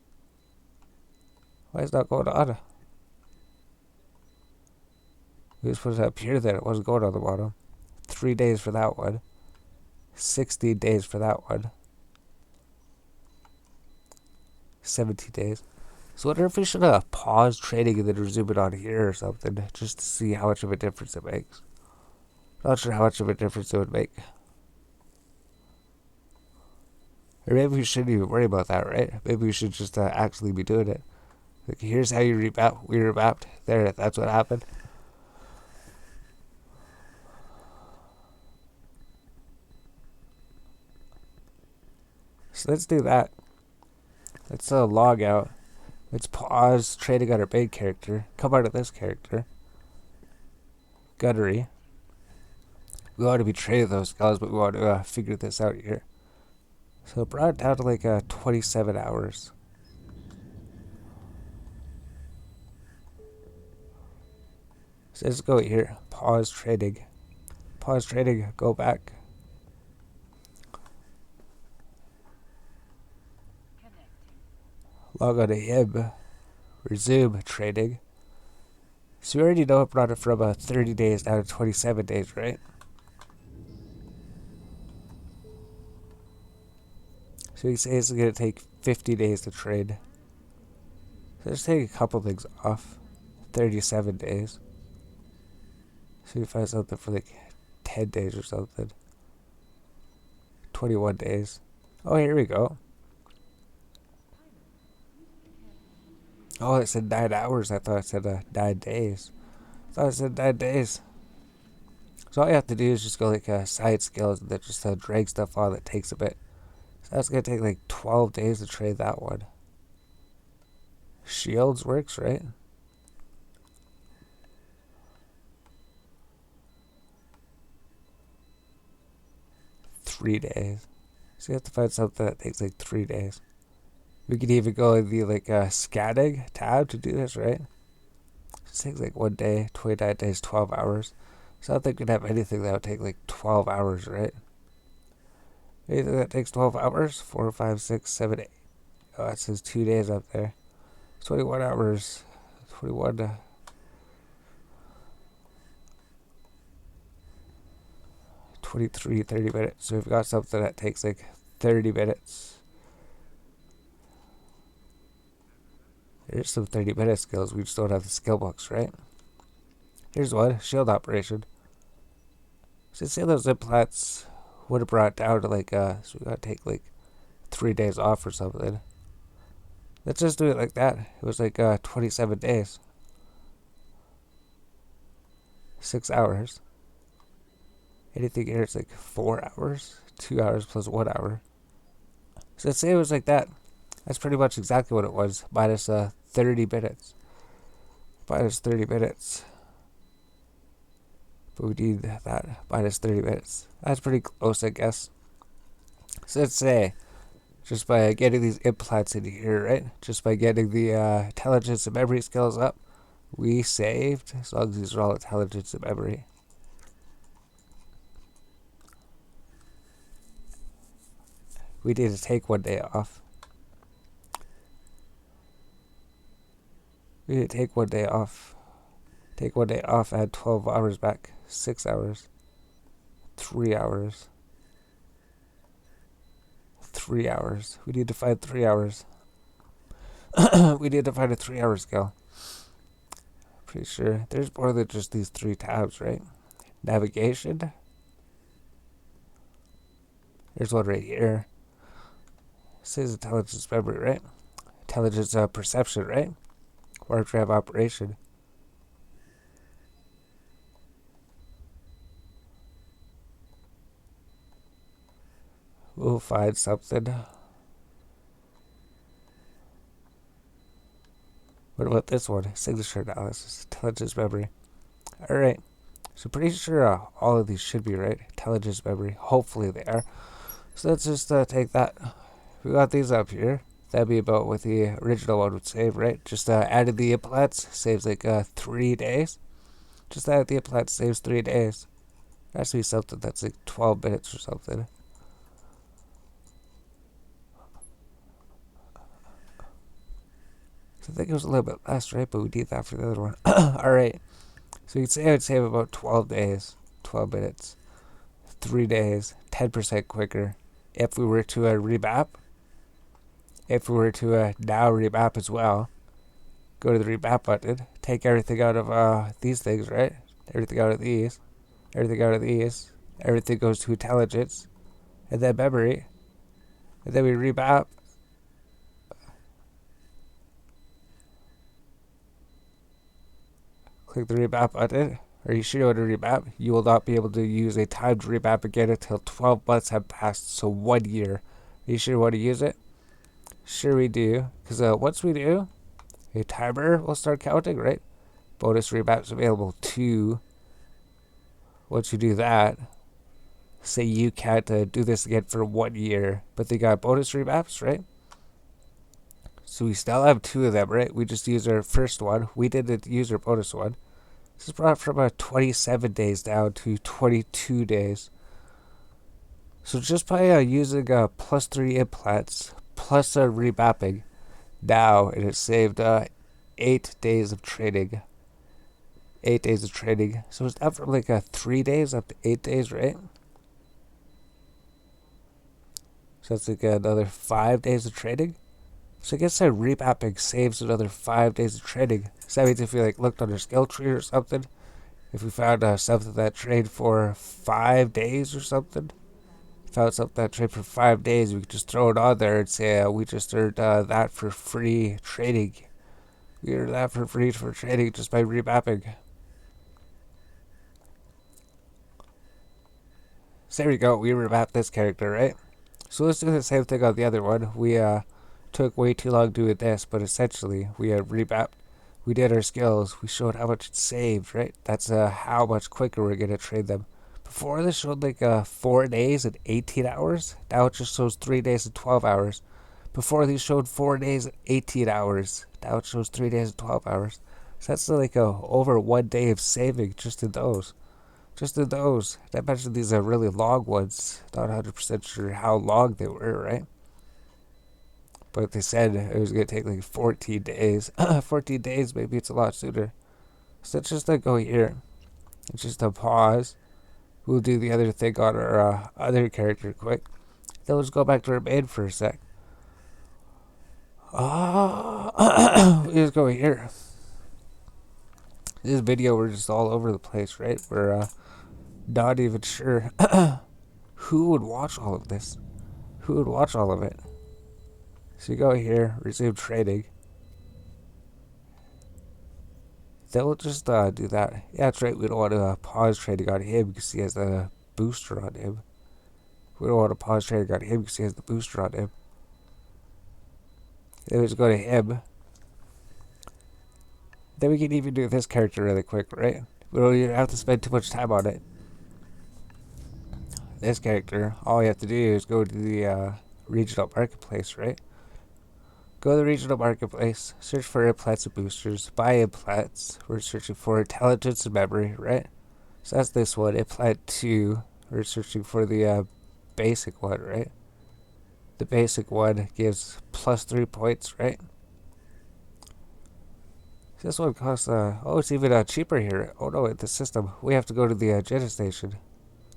Why is it not going on? We just put it up here then. It wasn't going on the bottom. 3 days for that one. 16 days for that one. 17 days. So I wonder if we should pause trading and then resume it on here or something, just to see how much of a difference it makes. Not sure how much of a difference it would make. Or maybe we shouldn't even worry about that, right? Maybe we should just actually be doing it. Like, here's how you remap. We remapped. There, that's what happened. So let's do that. Let's log out. Let's pause trading on our main character. Come out of this character. Gunnery. We want to be trading those skills, but we want to figure this out here. So it brought it down to like 27 hours. So let's go here. Pause trading. Pause trading. Go back. Log on to him. Resume trading. So we already know it brought it from 30 days down to 27 days, right? So he says it's going to take 50 days to trade. So let's take a couple things off. 37 days. So we find something for like 10 days or something. 21 days. Oh, here we go. Oh, it said 9 hours. I thought it said 9 days. I thought it said 9 days. So all you have to do is just go like side skills and then just drag stuff on that takes a bit. So that's going to take like 12 days to trade that one. Shields works, right? Three days. So you have to find something that takes like 3 days. We could even go in the like scanning tab to do this, right? It takes like 1 day, 29 days, 12 hours. So I don't think we'd have anything that would take like 12 hours, right? Anything that takes 12 hours? 4, 5, 6, 7, 8. Oh, it says 2 days up there. 21 hours. 21. 23, 30 minutes. So we've got something that takes like 30 minutes. There's some 30-minute skills. We just don't have the skill books, right? Here's one. Shield operation. So say those implants would have brought down to like, so we gotta take like 3 days off or something. Let's just do it like that. It was like 27 days. 6 hours. Anything here, it's like 4 hours. 2 hours plus 1 hour. So let's say it was like that. That's pretty much exactly what it was. Minus 30 minutes. Minus 30 minutes. But we need that. Minus 30 minutes. That's pretty close, I guess. So let's say, just by getting these implants in here, right? Just by getting the intelligence and memory skills up, we saved, as long as these are all intelligence and memory. we need to take 1 day off. We need to take 1 day off. Take 1 day off, add 12 hours back. 6 hours. 3 hours. 3 hours. We need to find 3 hours. We need to find a 3 hour skill. Pretty sure there's more than just these 3 tabs, right? Navigation. There's one right here. It says intelligence memory, right? Intelligence perception, right? Warp drive operation. We'll find something. What about this one? Signature analysis. Intelligence memory. Alright. So pretty sure all of these should be right. Intelligence memory. Hopefully they are. So let's just take that. We got these up here. That'd be about what the original one would save, right? Just added the implants. Saves like 3 days. Just added the implants. Saves 3 days. There has to be something that's like 12 minutes or something. So I think it was a little bit less, right? But we need that for the other one. Alright. So you'd say I would save about 12 days. 12 minutes. 3 days. 10% quicker. If we were to remap. If we were to now remap as well. Go to the remap button. Take everything out of these things, right? Everything out of these. Everything out of these. Everything goes to intelligence. And then memory. And then we remap. Click the remap button. Are you sure you want to remap? You will not be able to use a timed remap again until 12 months have passed, so 1 year. Are you sure you want to use it? Sure we do. Because once we do, a timer will start counting, right? Bonus remaps available too. Once you do that, say you can't do this again for 1 year, but they got bonus remaps, right? So we still have 2 of them, right? We just used our first one. We didn't use our bonus one. This is brought from 27 days down to 22 days. So just by using +3 implants plus remapping, now it has saved 8 days of training. 8 days of training. So it's up from like 3 days up to 8 days, right? So that's like another 5 days of training. So I guess that remapping saves another 5 days of training. So that means if we like looked on our skill tree or something, if we found something that trained for 5 days or something, found something that trained for 5 days, we could just throw it on there and say we just earned that for free training. We earned that for free for training just by remapping. So there we go. We remapped this character, right? So let's do the same thing on the other one. We took way too long doing this, but essentially we remapped. We did our skills. We showed how much it saved, right? That's how much quicker we're gonna train them. Before this showed like 4 days and 18 hours. Now it just shows 3 days and 12 hours. Before these showed 4 days and 18 hours. Now it shows 3 days and 12 hours. So that's like over 1 day of saving just in those. Just in those. I mentioned these are really long ones. Not 100% sure how long they were, right? But they said it was going to take like 14 days. 14 days, maybe it's a lot sooner. So let's just go here. It's just a pause. We'll do the other thing on our other character quick. Then we'll just go back to our main for a sec. We just go here. This video, we're just all over the place, right? We're not even sure who would watch all of this. Who would watch all of it? So you go here, resume trading. Then we'll just do that. Yeah, that's right. We don't want to pause trading on him because he has the booster on him. We don't want to pause trading on him because he has the booster on him. Then we just go to him. Then we can even do this character really quick, right? We don't even have to spend too much time on it. This character, all you have to do is go to the regional marketplace, right? Go to the regional marketplace, search for implants and boosters, buy implants. We're searching for intelligence and memory, right? So that's this one, implant 2. We're searching for the basic one, right? The basic one gives plus 3 points, right? This one costs, oh, it's even cheaper here. Oh no, in the system. We have to go to the Jetta Station.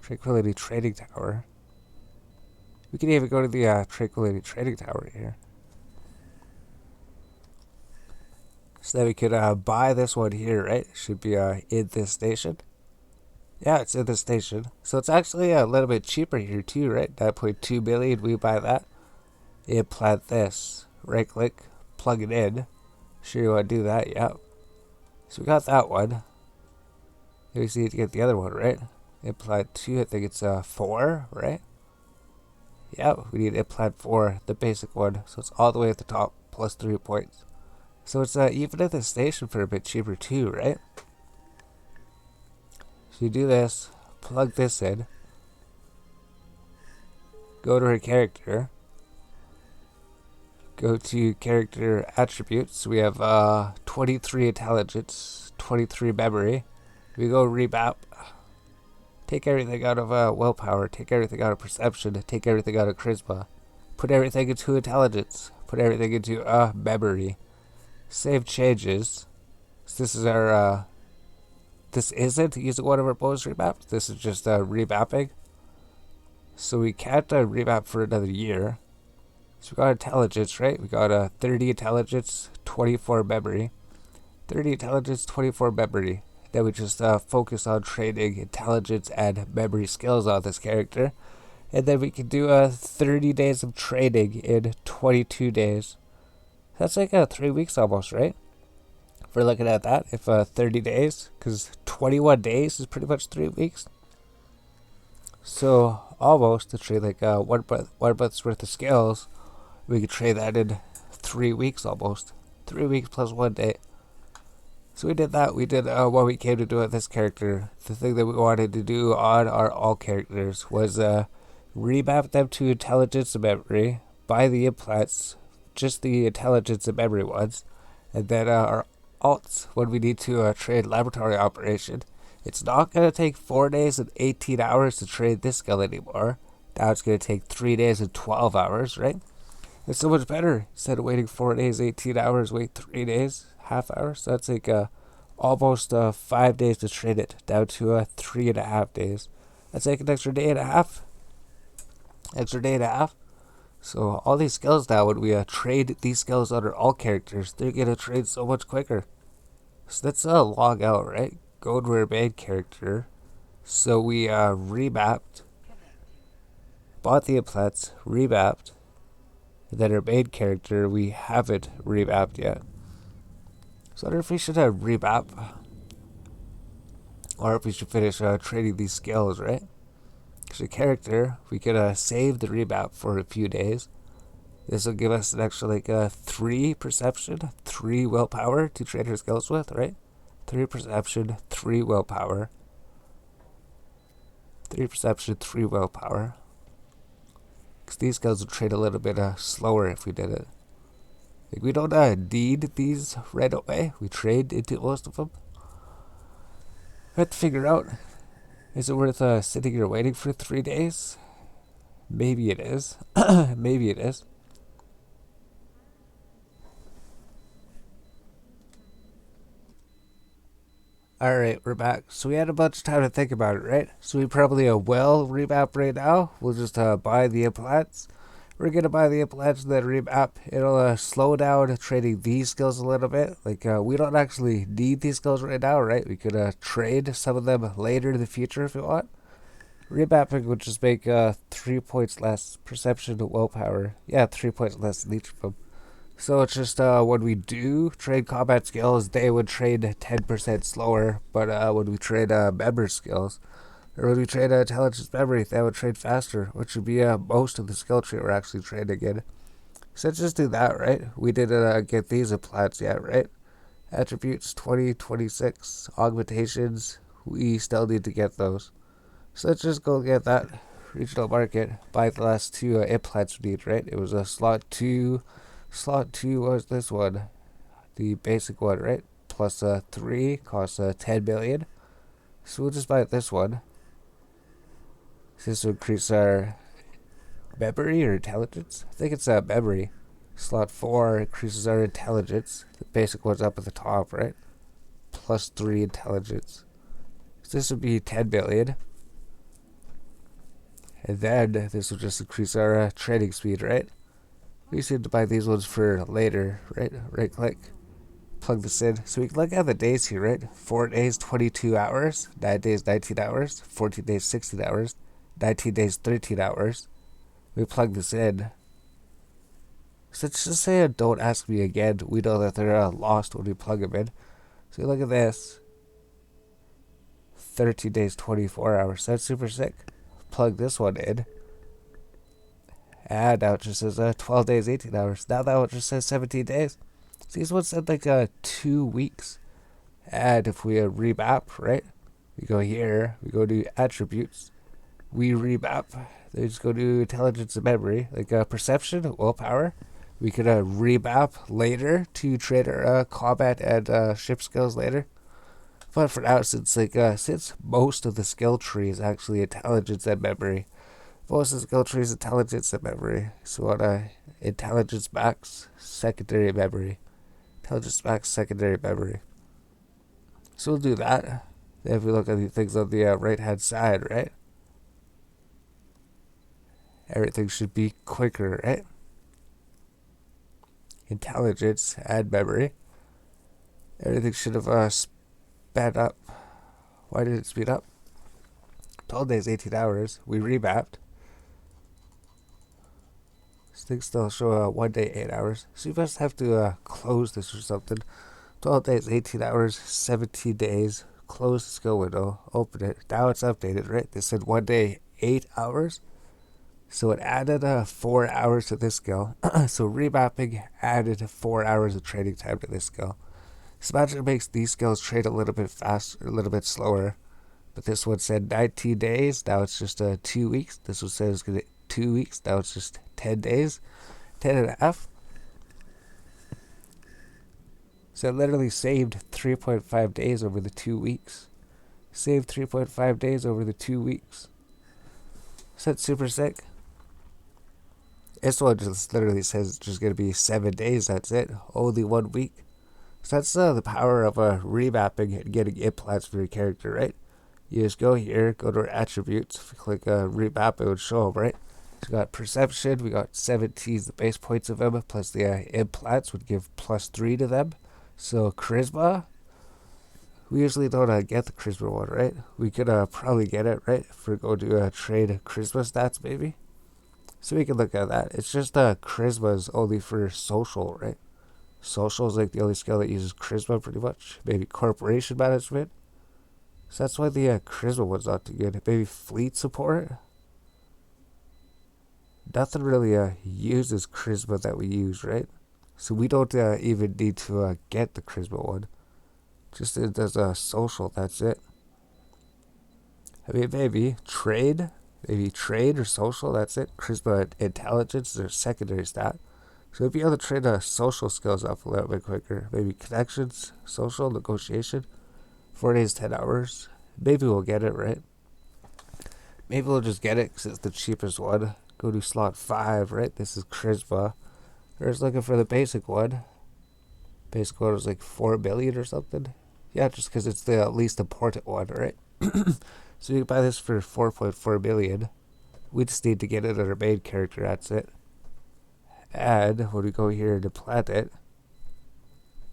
Tranquility Trading Tower. We can even go to the Tranquility Trading Tower here. So that we could buy this one here, right? Should be in this station. Yeah, it's in this station. So it's actually a little bit cheaper here too, right? 9.2 billion, we buy that. Implant this. Right click, plug it in. Sure you want to do that, yeah. So we got that one. Here we need to get the other one, right? Implant 2, I think it's 4, right? Yeah, we need implant 4, the basic one. So it's all the way at the top, plus 3 points. So it's even at the station for a bit cheaper too, right? So you do this, plug this in, go to her character, go to character attributes. We have 23 intelligence, 23 memory. We go remap, take everything out of willpower, take everything out of perception, take everything out of charisma, put everything into intelligence, put everything into memory. Save changes. So this is our, this isn't using one of our bonus remaps. This is just remapping. So we can't remap for another year. So we got intelligence, right? We got 30 intelligence, 24 memory. 30 intelligence, 24 memory. Then we just focus on training intelligence and memory skills on this character. And then we can do 30 days of training in 22 days. That's like 3 weeks almost, right? If we're looking at that, if 30 days, because 21 days is pretty much 3 weeks. So almost to trade like 1 month's worth of skills, we could trade that in 3 weeks almost. 3 weeks plus 1 day. So we did that. We did what we came to do with this character. The thing that we wanted to do on our all characters was remap them to intelligence and memory, buy the implants, just the intelligence and memory ones, and then our alts when we need to trade laboratory operation. It's not going to take 4 days and 18 hours to trade this skill anymore. Now it's going to take 3 days and 12 hours, right? It's so much better. Instead of waiting 4 days, 18 hours, wait 3 days, half hour. So that's like almost 5 days to trade it, down to 3.5 days. That's like an extra day and a half. Extra day and a half. So all these skills now, when we trade these skills under all characters, they're going to trade so much quicker. So let's log out, right? Go to our main character. So we remapped, bought the implants, remapped. And then our main character, we haven't remapped yet. So I wonder if we should remap, or if we should finish trading these skills, right? Because a character, we could save the remap for a few days. This will give us an extra like 3 perception, 3 willpower to trade our skills with, right? 3 perception, 3 willpower. 3 perception, 3 willpower. Because these skills will trade a little bit slower if we did it. Like we don't need these right away. We trade into most of them. We have to figure out, is it worth sitting here waiting for 3 days? Maybe it is. Maybe it is. Alright, we're back. So we had a bunch of time to think about it, right? So we probably will remap right now. We'll just buy the implants. We're going to buy the implants and then remap. It'll slow down trading these skills a little bit. Like, we don't actually need these skills right now, right? We could trade some of them later in the future if we want. Remapping would just make 3 points less perception to willpower. Yeah, 3 points less in each of them. So it's just when we do trade combat skills, they would trade 10% slower. But when we trade member skills, or when we trade intelligence memory, they would trade faster, which would be most of the skill tree we're actually trading in. So let's just do that, right? We didn't get these implants yet, right? Attributes 20, 26, augmentations, we still need to get those. So let's just go get that regional market, buy the last 2 implants we need, right? It was a slot 2. Slot 2 was this one, the basic one, right? Plus 3 costs 10 million. So we'll just buy this one. This will increase our memory or intelligence? I think it's memory. Slot 4 increases our intelligence. The basic one's up at the top, right? Plus 3 intelligence. So this would be 10 billion. And then this will just increase our trading speed, right? We seem to buy these ones for later, right? Right click. Plug this in. So we can look at the days here, right? 4 days, 22 hours. 9 days, 19 hours. 14 days, 16 hours. 19 days, 13 hours. We plug this in. So let's just say don't ask me again. We know that they're lost when we plug them in. So look at this. 13 days, 24 hours. That's super sick. Plug this one in. And now it just says 12 days, 18 hours. Now that one just says 17 days. So these ones said like 2 weeks. And if we remap, right? We go here. We go to attributes. We remap. Then we just go to intelligence and memory. Like perception, willpower. We could remap later to trade our combat and ship skills later. But for now, since most of the skill tree is actually intelligence and memory, most of the skill tree is intelligence and memory. So on intelligence max, secondary memory. Intelligence max, secondary memory. So we'll do that. Then if we look at the things on the right hand side, right? Everything should be quicker, right? Intelligence and memory. Everything should have sped up. Why did it speed up? 12 days, 18 hours. We remapped. Things still show 1 day, 8 hours. So you must have to close this or something. 12 days, 18 hours, 17 days. Close the skill window. Open it. Now it's updated, right? They said 1 day, 8 hours. So it added 4 hours to this skill. So remapping added 4 hours of trading time to this skill. So imagine it makes these skills trade a little bit faster, a little bit slower. But this one said 19 days. Now it's just 2 weeks. This one says 2 weeks. Now it's just 10 days. 10 and a half. So it literally saved 3.5 days over the 2 weeks. Saved 3.5 days over the 2 weeks. So that's super sick. This one just literally says it's just going to be 7 days. That's it. Only 1 week. So that's the power of remapping and getting implants for your character, right? You just go here, go to our attributes. If you click remap, it would show them, right? So we got perception. We got 17, the base points of them, plus the implants would give plus 3 to them. So charisma, we usually don't get the charisma one, right? We could probably get it, right? If we're going to trade charisma stats, maybe. So we can look at that. It's just charisma is only for social, right? Social is like the only skill that uses charisma pretty much. Maybe corporation management. So that's why the charisma one's not too good. Maybe fleet support. Nothing really uses charisma that we use, right? So we don't even need to get the charisma one. Just it does social, that's it. I mean, maybe trade or social, that's it. Charisma intelligence is their secondary stat. So if you able to trade social skills up a little bit quicker, maybe connections, social, negotiation, 4 days, 10 hours. Maybe we'll get it, right? Maybe we'll just get it because it's the cheapest one. Go to slot 5, right? This is charisma. We're just looking for the basic one. Basic one was like 4 billion or something. Yeah, just because it's the least important one, right? So you can buy this for 4.4 billion. We just need to get it on our main character, that's it. And when we go here to plant it,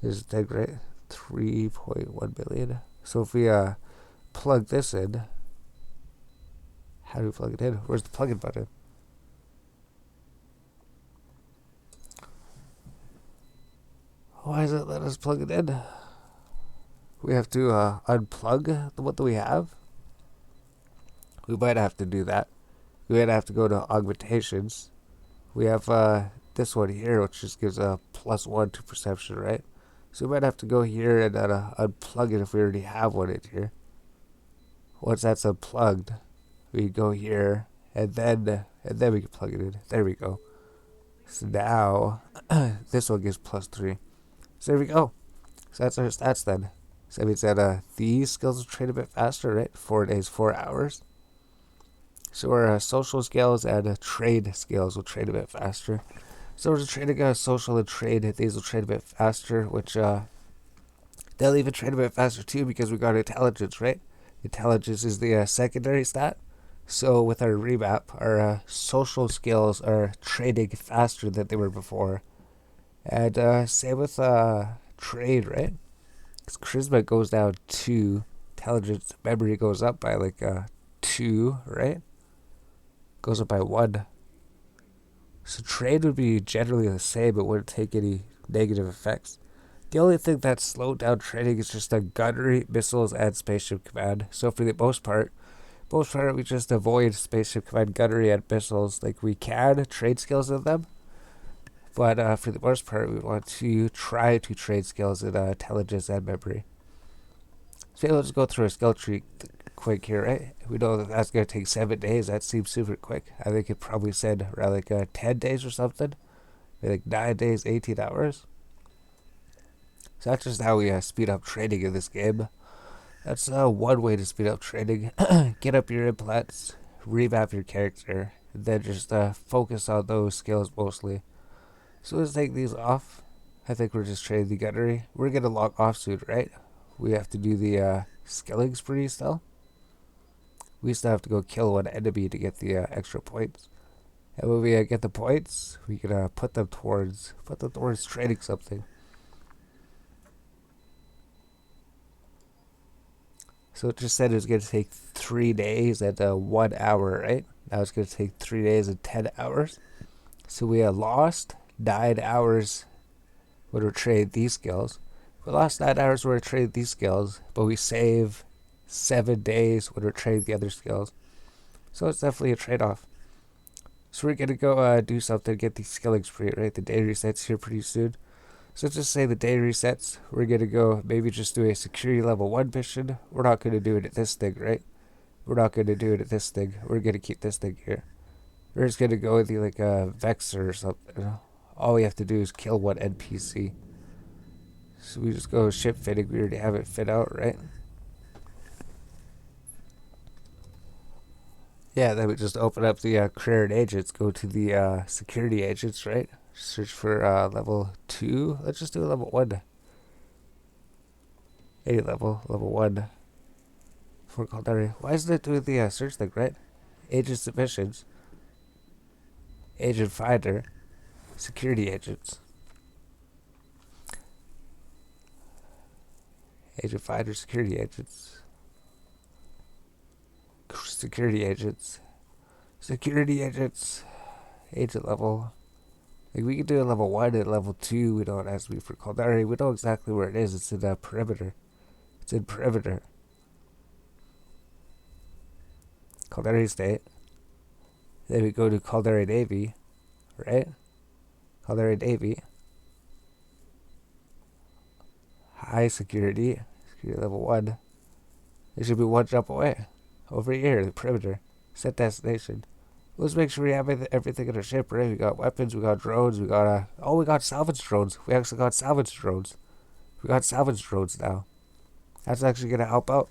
here's the thing, right? 3.1 billion. So if we plug this in, how do we plug it in? Where's the plug-in button? Why does it let us plug it in? We have to unplug what do we have? We might have to do that. We might have to go to augmentations. We have this one here, which just gives a +1 to perception, right? So we might have to go here and unplug it if we already have one in here. Once that's unplugged, we go here and then we can plug it in. There we go. So now this one gives +3. So there we go. So that's our stats then. So that means that these skills will trade a bit faster, right? 4 days, 4 hours. So our social skills and trade skills will trade a bit faster. So we're just trading social and trade. These will trade a bit faster, which they'll even trade a bit faster too because we got intelligence, right? Intelligence is the secondary stat. So with our remap, our social skills are trading faster than they were before. And same with trade, right? Because charisma goes down 2, intelligence, memory goes up by like 2, right? Goes up by 1. So trade would be generally the same. It wouldn't take any negative effects. The only thing that slowed down trading is just the gunnery, missiles, and spaceship command. So for the most part we just avoid spaceship command, gunnery, and missiles. Like we can trade skills in them, but for the most part we want to try to trade skills in intelligence and memory. So let's go through a skill tree quick here, right? We know that that's going to take 7 days. That seems super quick. I think it probably said around like 10 days or something. Maybe like 9 days, 18 hours. So that's just how we speed up trading in this game. That's one way to speed up trading. Get up your implants, remap your character, and then just focus on those skills mostly. So let's take these off. I think we're just trading the gunnery. We're going to log off soon, right? We have to do the skilling spree still. We still have to go kill one enemy to get the extra points. And when we get the points, we can put them towards trading something. So it just said it was going to take 3 days and 1 hour, right? Now it's going to take 3 days and 10 hours. So we lost 9 hours when we're trading these skills. We lost 9 hours when we're trading these skills, but we save 7 days when we're trading the other skills. So it's definitely a trade-off. So we're going to go do something, get these skilling spree, right? The day resets here pretty soon. So just say the day resets. We're going to go maybe just do a security level 1 mission. We're not going to do it at this thing, right? We're not going to do it at this thing. We're going to keep this thing here. We're just going to go with the like Vexer or something. All we have to do is kill one NPC. So we just go ship fitting. We already have it fit out, right? Yeah, then we just open up the career and agents. Go to the security agents, right? Search for level 2. Let's just do a level 1. Any level 1. For Caldari. Why isn't it doing the search thing, right? Agent submissions. Agent finder. Security agents. Agent finder, security agents. Security agents. Security agents. Agent level. Like we can do a level 1 and level 2. We don't have to be for Caldari. We know exactly where it is. It's in perimeter. It's in perimeter. Caldari State. Then we go to Caldari Navy. Right? Caldari Navy. High security. Security level 1. It should be 1 jump away. Over here, the perimeter. Set destination. Let's make sure we have everything in our ship, right? We got weapons, we got drones, we got we got salvage drones. We actually got salvage drones. We got salvage drones now. That's actually gonna help out.